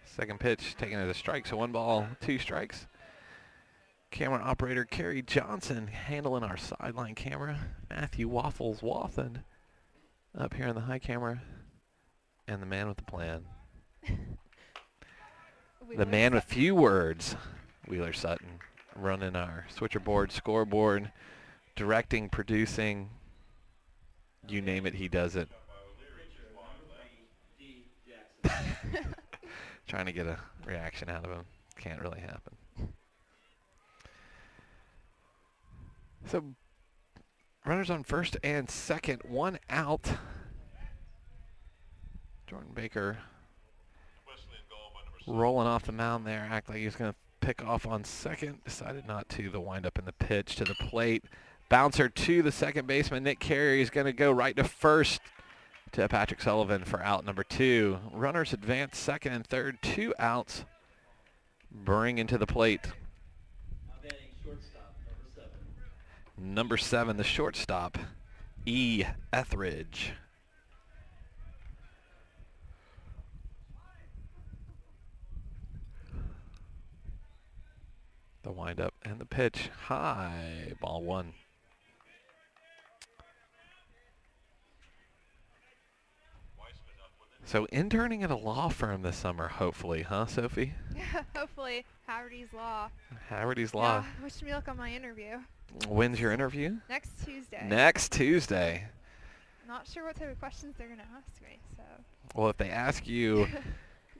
Second pitch taken as a strike, so 1 ball, 2 strikes. Camera operator Kerry Johnson handling our sideline camera. Matthew Waffles Wathen up here in the high camera. And the man with the plan. The man with few words, Wheeler Sutton, running our switcher board, scoreboard, directing, producing, you name it, he does it. D. Jackson. Trying to get a reaction out of him. Can't really happen. So, runners on first and second, 1 out. Jordan Baker rolling off the mound there, act like he was going to pick off on second. Decided not to. The windup in the pitch to the plate. Bouncer to the second baseman. Nick Carey is going to go right to first to Patrick Sullivan for out number 2. Runners advance second and third. 2 outs. Bring into the plate. Now batting shortstop, number 7. Number 7, the shortstop, E. Etheridge. The windup and the pitch. High. Ball 1. So interning at a law firm this summer, hopefully, huh, Sophie? Hopefully, Haverty's Law. Haverty's Law. Yeah, wish me luck on my interview. When's your interview? Next Tuesday. Next Tuesday. Not sure what type of questions they're going to ask me, so. Well, if they ask you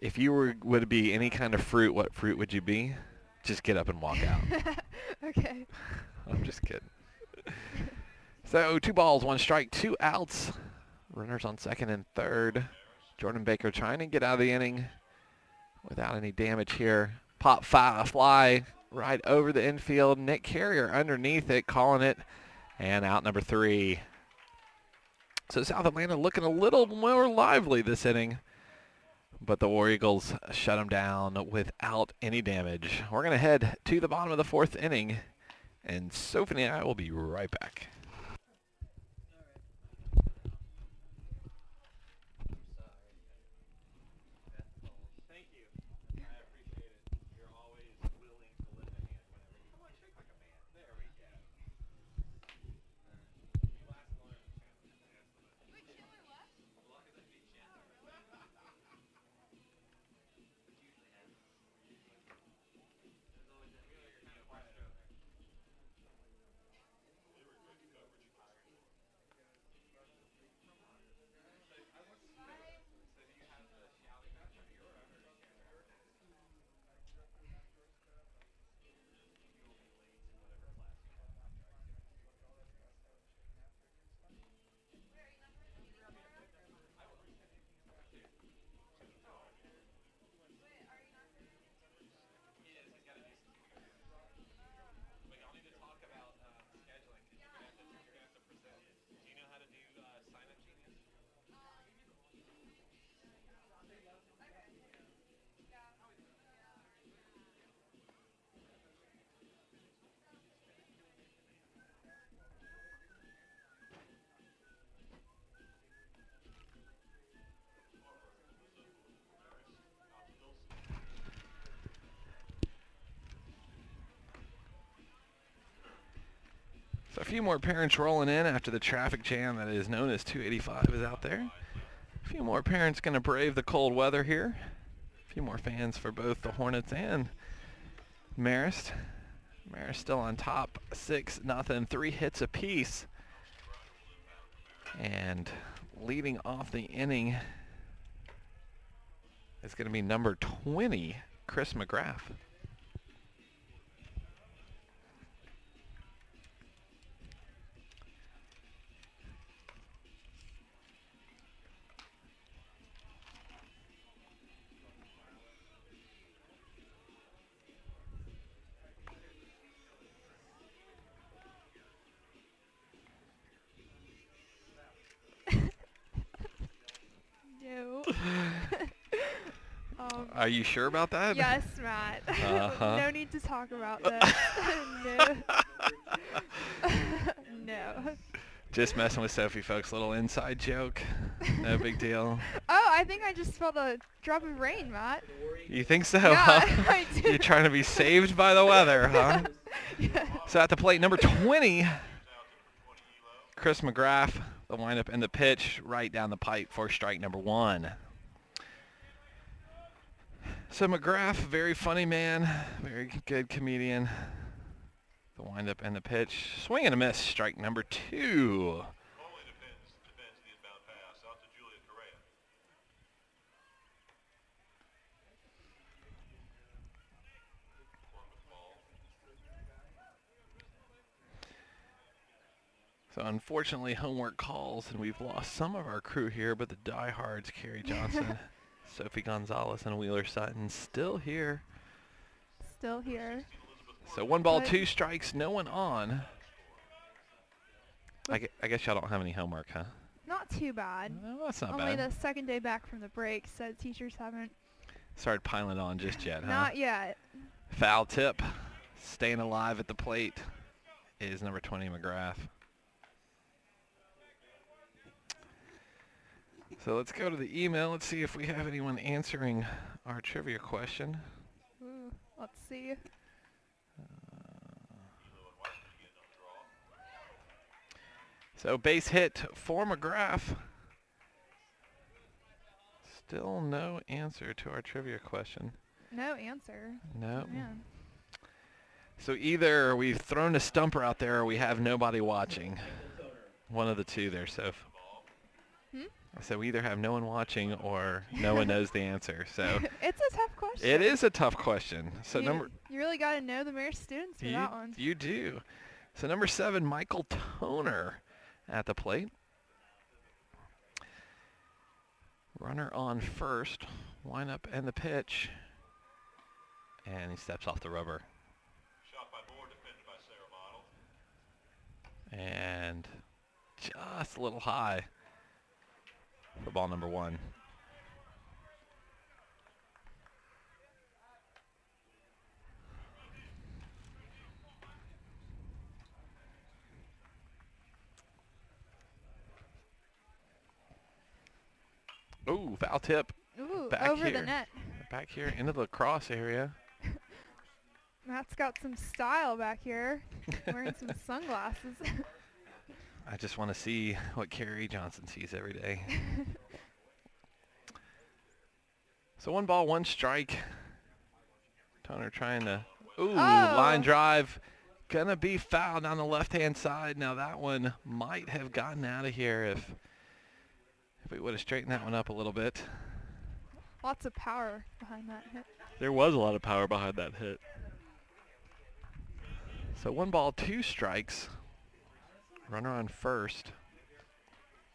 if you would be any kind of fruit, what fruit would you be? Just get up and walk out. Okay. I'm just kidding. So 2 balls, 1 strike, 2 outs. Runners on second and third. Jordan Baker trying to get out of the inning without any damage here. Pop fly right over the infield. Nick Carrier underneath it, calling it, and out number 3. So South Atlanta looking a little more lively this inning, but the War Eagles shut them down without any damage. We're going to head to the bottom of the 4th inning, and Sophie and I will be right back. Thank you. I appreciate it. You're always willing to lend a hand whenever you come on, shake like a man. There we go. You last longer than Chandler. Wait, Chandler left? As long as I beat Chandler. Which usually happens. There's always that you're kind of quiet over there. So a few more parents rolling in after the traffic jam that is known as 285 is out there. A few more parents going to brave the cold weather here. A few more fans for both the Hornets and Marist. Marist still on top, 6-0, 3 hits apiece. And leading off the inning is going to be number 20, Chris Mcgrath. No. Are you sure about that? Yes, Matt. Uh-huh. No need to talk about that. No. No. Just messing with Sophie, folks. Little inside joke. No big deal. Oh, I think I just felt a drop of rain, Matt. You think so, Yeah, huh? I do. You're trying to be saved by the weather, huh? Yeah. So at the plate, number 20, Chris Mcgrath. The windup and the pitch right down the pipe for strike number 1. So Mcgrath, very funny man, very good comedian. The windup and the pitch, swing and a miss, strike number 2. Only defends the inbound pass out to Julia Correa. So unfortunately, homework calls, and we've lost some of our crew here, but the diehards, Carrie Johnson, Sophie Gonzalez, and Wheeler Sutton, still here. Still here. So 1 ball, Good. 2 strikes, no one on. I guess y'all don't have any homework, huh? Not too bad. No, that's not Only bad. the second day back from the break, so teachers haven't. Started piling on just yet, huh? Not yet. Foul tip, staying alive at the plate is number 20, Mcgrath. So let's go to the email. Let's see if we have anyone answering our trivia question. Ooh, let's see. So base hit for Mcgrath. Still no answer to our trivia question. No answer. No. Man. So either we've thrown a stumper out there or we have nobody watching. One of the two there, Soph. So we either have no one watching or no one knows the answer. So It's a tough question. it is a tough question. So you really got to know the Marist students for that one. You do. So number 7, Michael Toner at the plate. Runner on first. Wind up and the pitch. And he steps off the rubber. Shot by Moore, defended by Sarah Model. And just a little high for ball number 1. Ooh, foul tip. Ooh, Back over here. the net. Back here into the cross area. Matt's got some style back here. Wearing some sunglasses. I just want to see what Carrie Johnson sees every day. So 1 ball, 1 strike. Toner trying to, line drive. Gonna be fouled on the left-hand side. Now that one might have gotten out of here if we would have straightened that one up a little bit. Lots of power behind that hit. There was a lot of power behind that hit. So 1 ball, 2 strikes. Runner on first.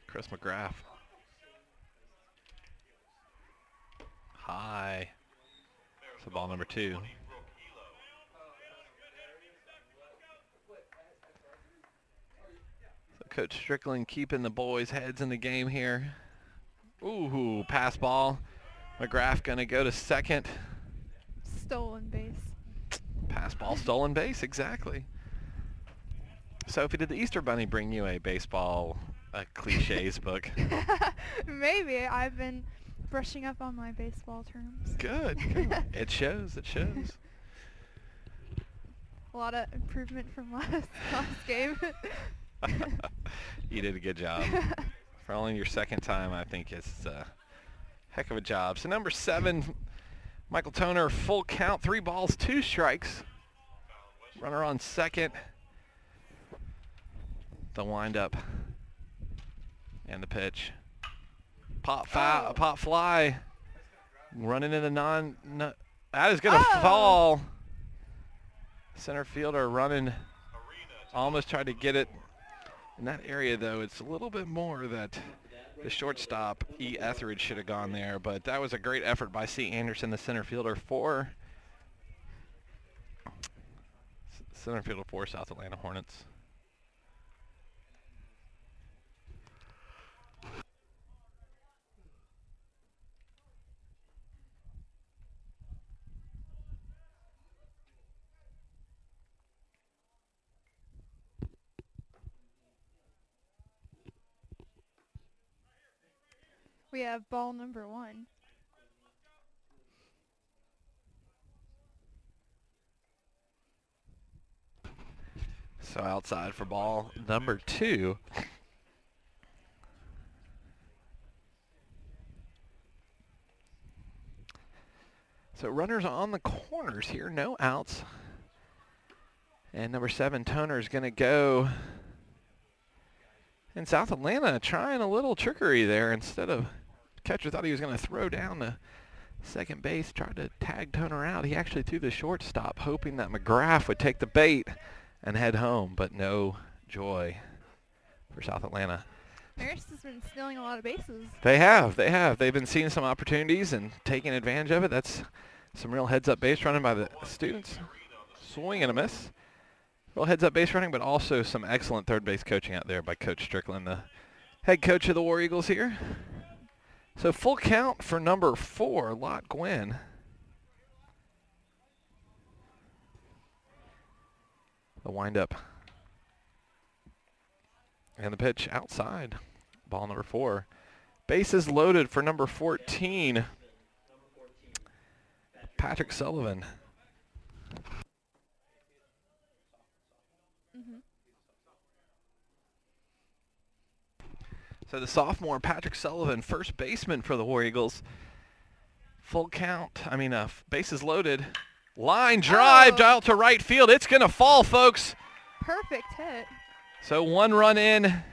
Chris Mcgrath. High. So ball number 2. So Coach Strickland keeping the boys' heads in the game here. Ooh, pass ball. Mcgrath gonna go to second. Stolen base. Pass ball, stolen base, exactly. Sophie, did the Easter Bunny bring you a baseball cliches book? Maybe. I've been brushing up on my baseball terms. Good. It shows. a lot of improvement from last game. You did a good job. For only your second time, I think it's a heck of a job. So number 7, Michael Toner, full count, 3 balls, 2 strikes. Runner on second. The windup and the pitch. Pop fly. Running in the no, that is going to fall. Center fielder running, almost tried to get it. In that area, though, it's a little bit more that the shortstop, E. Etheridge, should have gone there. But that was a great effort by C. Anderson, the center fielder for South Atlanta Hornets. We have ball number 1. So outside for ball number 2. So runners on the corners here, no outs. And number 7, Toner, is going to go. And South Atlanta trying a little trickery there. Instead of, catcher thought he was going to throw down to second base, tried to tag Toner out. He actually threw the shortstop, hoping that Mcgrath would take the bait and head home, but no joy for South Atlanta. Marist has been stealing a lot of bases. They have. They've been seeing some opportunities and taking advantage of it. That's some real heads-up base running by the students. Swing and a miss. Real heads-up base running, but also some excellent third base coaching out there by Coach Strickland, the head coach of the War Eagles here. So full count for number 4, Lot Gwynn. The windup. And the pitch outside. Ball number 4. Bases loaded for number 14, Patrick Sullivan. So the sophomore, Patrick Sullivan, first baseman for the War Eagles. Full count. Bases loaded. Line drive out to right field. It's going to fall, folks. Perfect hit. So 1 run in,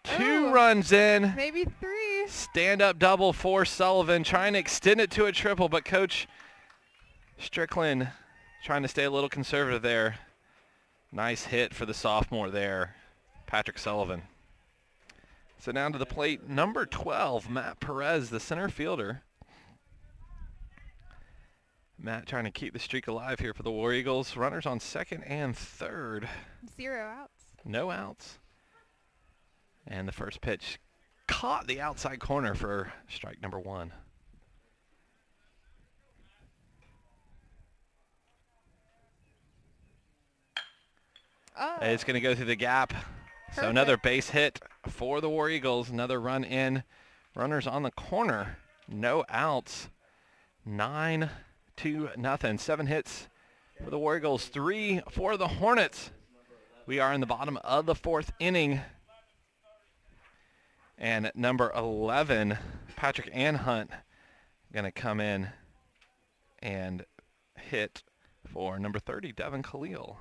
2 runs in. Maybe 3. Stand-up double for Sullivan, trying to extend it to a triple, but Coach Strickland trying to stay a little conservative there. Nice hit for the sophomore there, Patrick Sullivan. So down to the plate, number 12, Matt Perez, the center fielder. Matt trying to keep the streak alive here for the War Eagles. Runners on second and third. 0 outs. No outs. And the first pitch caught the outside corner for strike number 1. It's going to go through the gap. Perfect. So another base hit for the War Eagles. Another run in. Runners on the corner. No outs. 9-0. 7 hits for the War Eagles. 3 for the Hornets. We are in the bottom of the 4th inning. And number 11, Patrick Anhunt, going to come in and hit for number 30, Devin Khalil.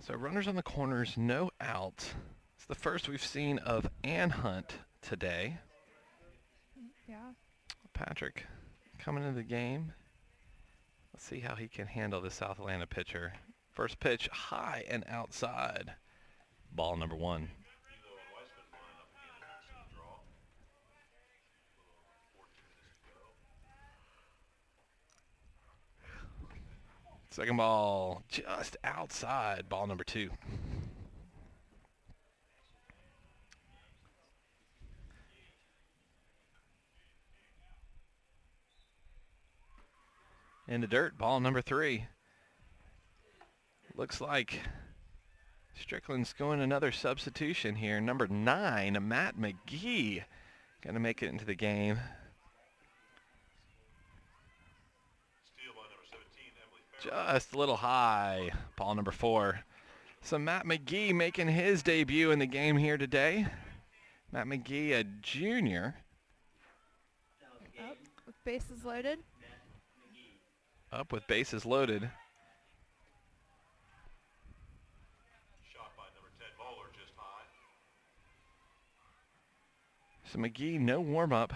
So runners on the corners, no outs. It's the first we've seen of Anhunt today. Yeah. Patrick coming into the game. Let's see how he can handle the South Atlanta pitcher. First pitch, high and outside. Ball number 1. Second ball, just outside. Ball number 2. In the dirt, ball number 3. Looks like Strickland's going another substitution here. Number 9, Matt McGee, going to make it into the game. Just a little high. Ball number 4. So Matt McGee making his debut in the game here today. Matt McGee, a junior. Up with bases loaded. Up with bases loaded. Shot by number 10 bowler, just high. So McGee, no warm-up.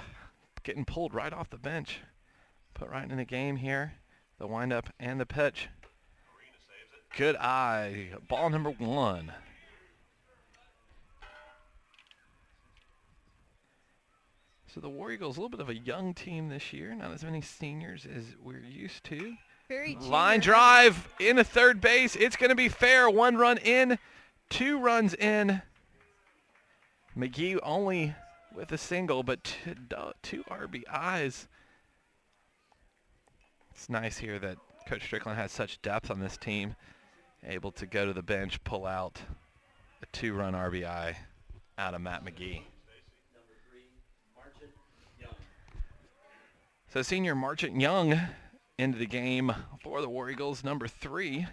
Getting pulled right off the bench. Put right in the game here. The windup and the pitch. Marina saves it. Good eye. Ball number 1. So the War Eagles, a little bit of a young team this year. Not as many seniors as we're used to. Very Line junior. drive into third base. It's going to be fair. 1 run in, 2 runs in. McGee only with a single, but 2 RBIs. It's nice here that Coach Strickland has such depth on this team, able to go to the bench, pull out a 2-run RBI out of Matt McGee. Number 3, Marchant Young. So senior Marchant Young into the game for the War Eagles, number 3.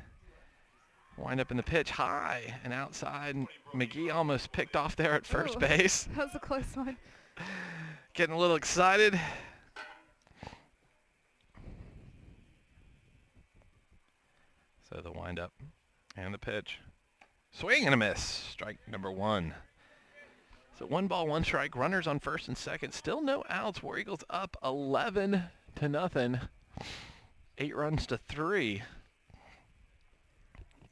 Wind up in the pitch high and outside. McGee almost picked off there at first Ooh, base. That was a close one. Getting a little excited. So the windup and the pitch. Swing and a miss. Strike number 1. So 1 ball, 1 strike. Runners on first and second. Still no outs. War Eagles up 11-0. 8 runs to 3.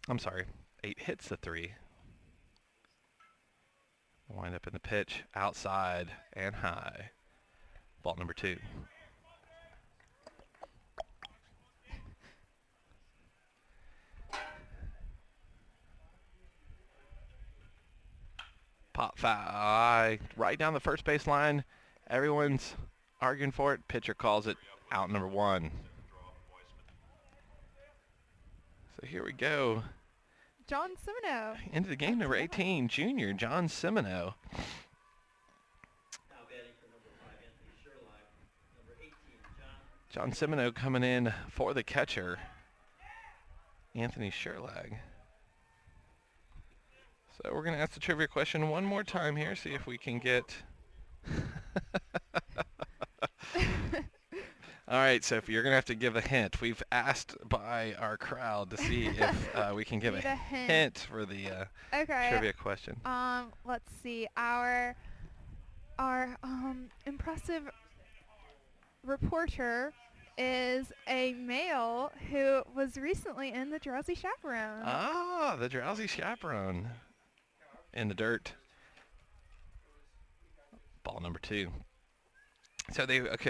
I'm sorry, 8 hits to 3. Wind up in the pitch, outside and high. Ball number 2. Pop foul, right down the first base line. Everyone's arguing for it. Pitcher calls it out, number 1. So here we go. John Simino. Into the game, number 18, junior John Simino. Now batting for number 5, Anthony Sherlock. Number 18, John Simino coming in for the catcher, Anthony Sherlag. So we're going to ask the trivia question one more time here, see if we can get... All right, Sophie, you're going to have to give a hint. We've asked by our crowd to see if we can give Need a a hint. hint for the Okay. trivia question. Let's see. Our impressive reporter is a male who was recently in the Drowsy Chaperone. Ah, the Drowsy Chaperone in the dirt. Ball number 2. So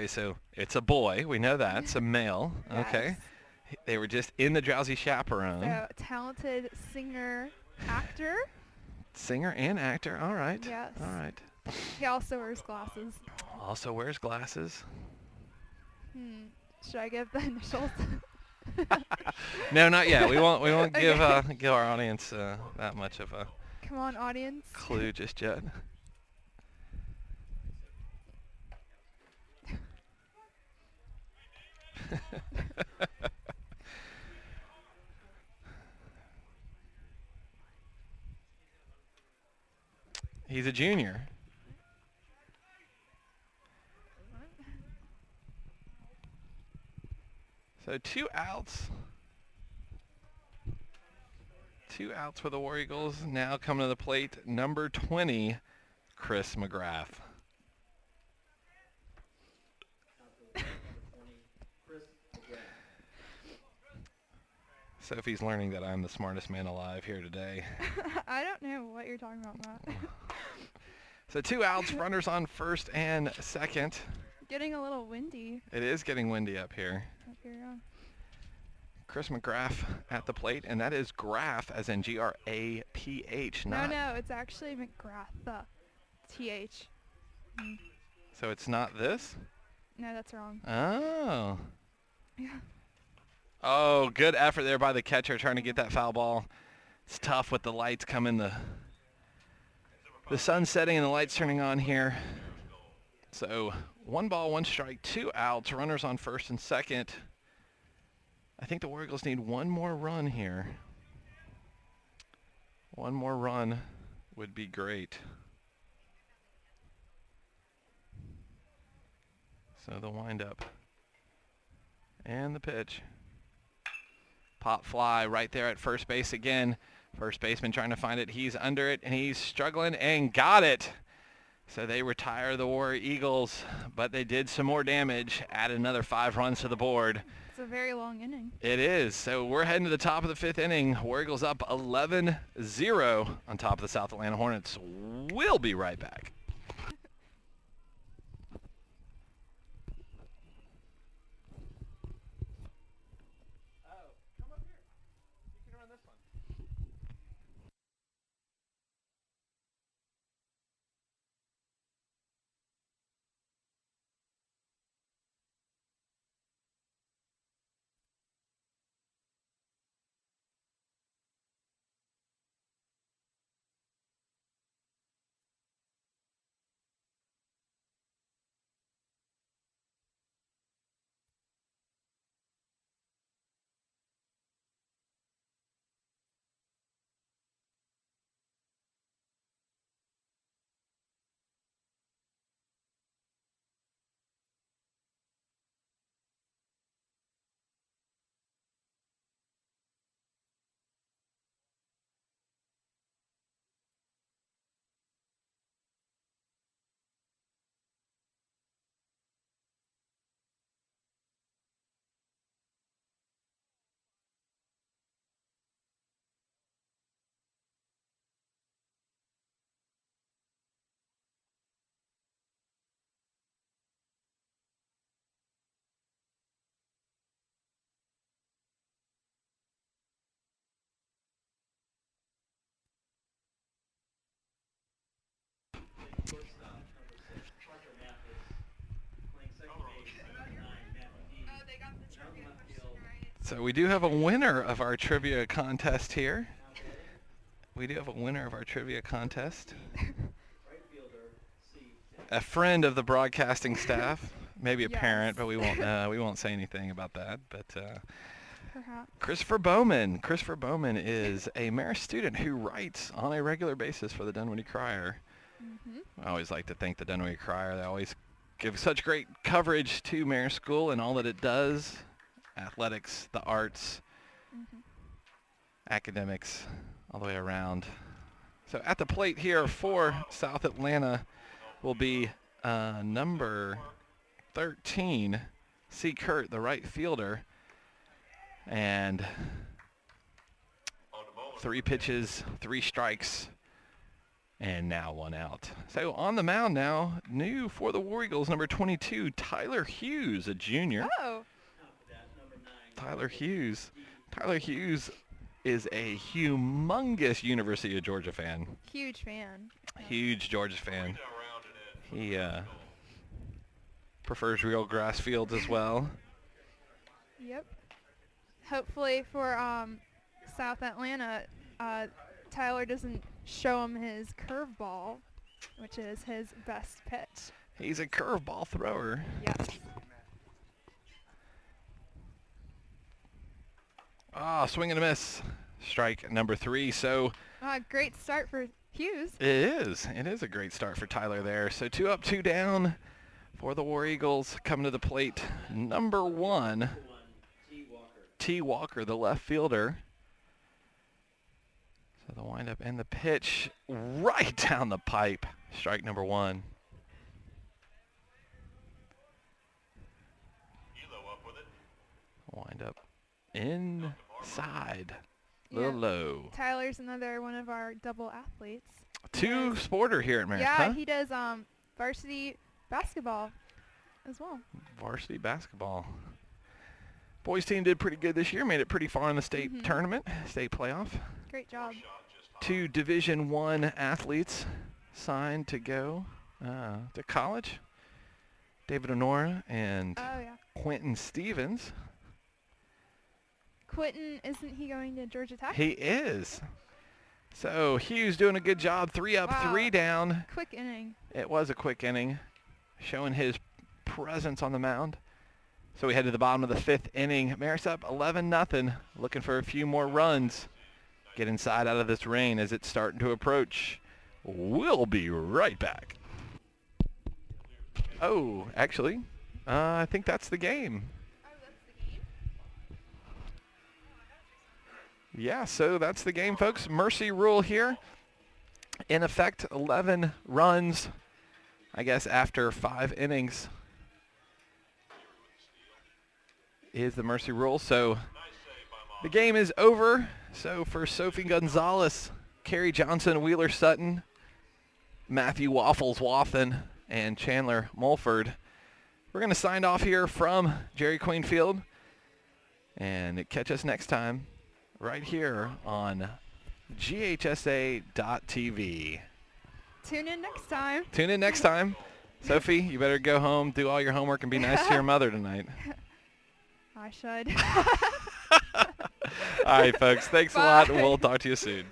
so it's a boy. We know that. It's a male. Okay. Yes. They were just in the Drowsy Chaperone. So talented singer, actor. Singer and actor. All right. Yes. All right. He also wears glasses. Also wears glasses. Should I give the initials? No, not yet. We won't give Okay. give our audience that much of a Come on, audience. clue just yet. He's a junior. So 2 outs. 2 outs for the War Eagles. Now coming to the plate, number 20, Chris Mcgrath. Number 20, Chris Mcgrath. Sophie's learning that I'm the smartest man alive here today. I don't know what you're talking about, Matt. So 2 outs, runners on first and second. Getting a little windy It is getting windy up here. up here. Yeah. Chris Mcgrath at the plate, and that is Graph, as in G-R-A-P-H. No, Not, it's actually Mcgrath. The T-H. So it's not this? No, that's wrong. Oh. Yeah. Oh, good effort there by the catcher trying to get that foul ball. It's tough with the lights coming, the sun setting and the lights turning on here. So 1 ball, 1 strike, 2 outs, runners on first and second. I think the War Eagles need one more run here. One more run would be great. So the windup and the pitch. Pop fly right there at first base again. First baseman trying to find it. He's under it, and he's struggling and got it. So they retire the War Eagles, but they did some more damage, added another 5 runs to the board. It's a very long inning. It is. So we're heading to the top of the 5th inning. War Eagles up 11-0 on top of the South Atlanta Hornets. We'll be right back. So we do have a winner of our trivia contest here. We do have a winner of our trivia contest. A friend of the broadcasting staff, maybe a Yes. parent, but we won't say anything about that. But Perhaps. Christopher Bowman. Christopher Bowman is a Marist student who writes on a regular basis for the Dunwoody Crier. I always like to thank the Dunwoody Crier. They always give such great coverage to Marist School and all that it does. Athletics, the arts, academics, all the way around. So at the plate here for South Atlanta will be number 13, C. Kurt, the right fielder. And 3 pitches, 3 strikes, and now 1 out. So on the mound now, new for the War Eagles, number 22, Tyler Hughes, a junior. Oh. Tyler Hughes. Tyler Hughes is a humongous University of Georgia fan. Huge fan. Huge Georgia fan. He prefers real grass fields as well. Yep. Hopefully for South Atlanta, Tyler doesn't show him his curveball, which is his best pitch. He's a curveball thrower. Yes. Ah, swing and a miss. Strike number 3. So Great start for Hughes. it is. It is a great start for Tyler there. So 2 up, 2 down for the War Eagles. Coming to the plate, number 1, T. Walker, the left fielder. So the windup and the pitch right down the pipe. Strike number 1. Windup inside. Yeah. Low. Tyler's another one of our double athletes. 2 sporter here at Marist, Yeah, huh? he does varsity basketball as well. Varsity basketball. Boys team did pretty good this year. Made it pretty far in the state tournament, state playoff. Great job. 2 Division I athletes signed to go to college. David Honora and Oh, yeah. Quentin Stevens. Quentin, isn't he going to Georgia Tech? He is. So Hughes doing a good job. 3 up, Wow. 3 down. Quick inning. It was a quick inning, showing his presence on the mound. So we head to the bottom of the 5th inning. Marist up 11-0, looking for a few more runs. Get inside out of this rain as it's starting to approach. We'll be right back. Oh, actually, I think that's the game. Oh, that's the game? Yeah, so that's the game, folks. Mercy rule here. In effect, 11 runs, I guess, after 5 innings is the mercy rule. So the game is over. So for Sophie Gonzalez, Carrie Johnson, Wheeler Sutton, Matthew Waffles Wathen, and Chandler Mulford, we're going to sign off here from Jerry Queen Field. And catch us next time right here on GHSA.TV. Tune in next time. Tune in next time. Sophie, you better go home, do all your homework, and be nice to your mother tonight. I should. All right, folks. Thanks a lot. We'll talk to you soon.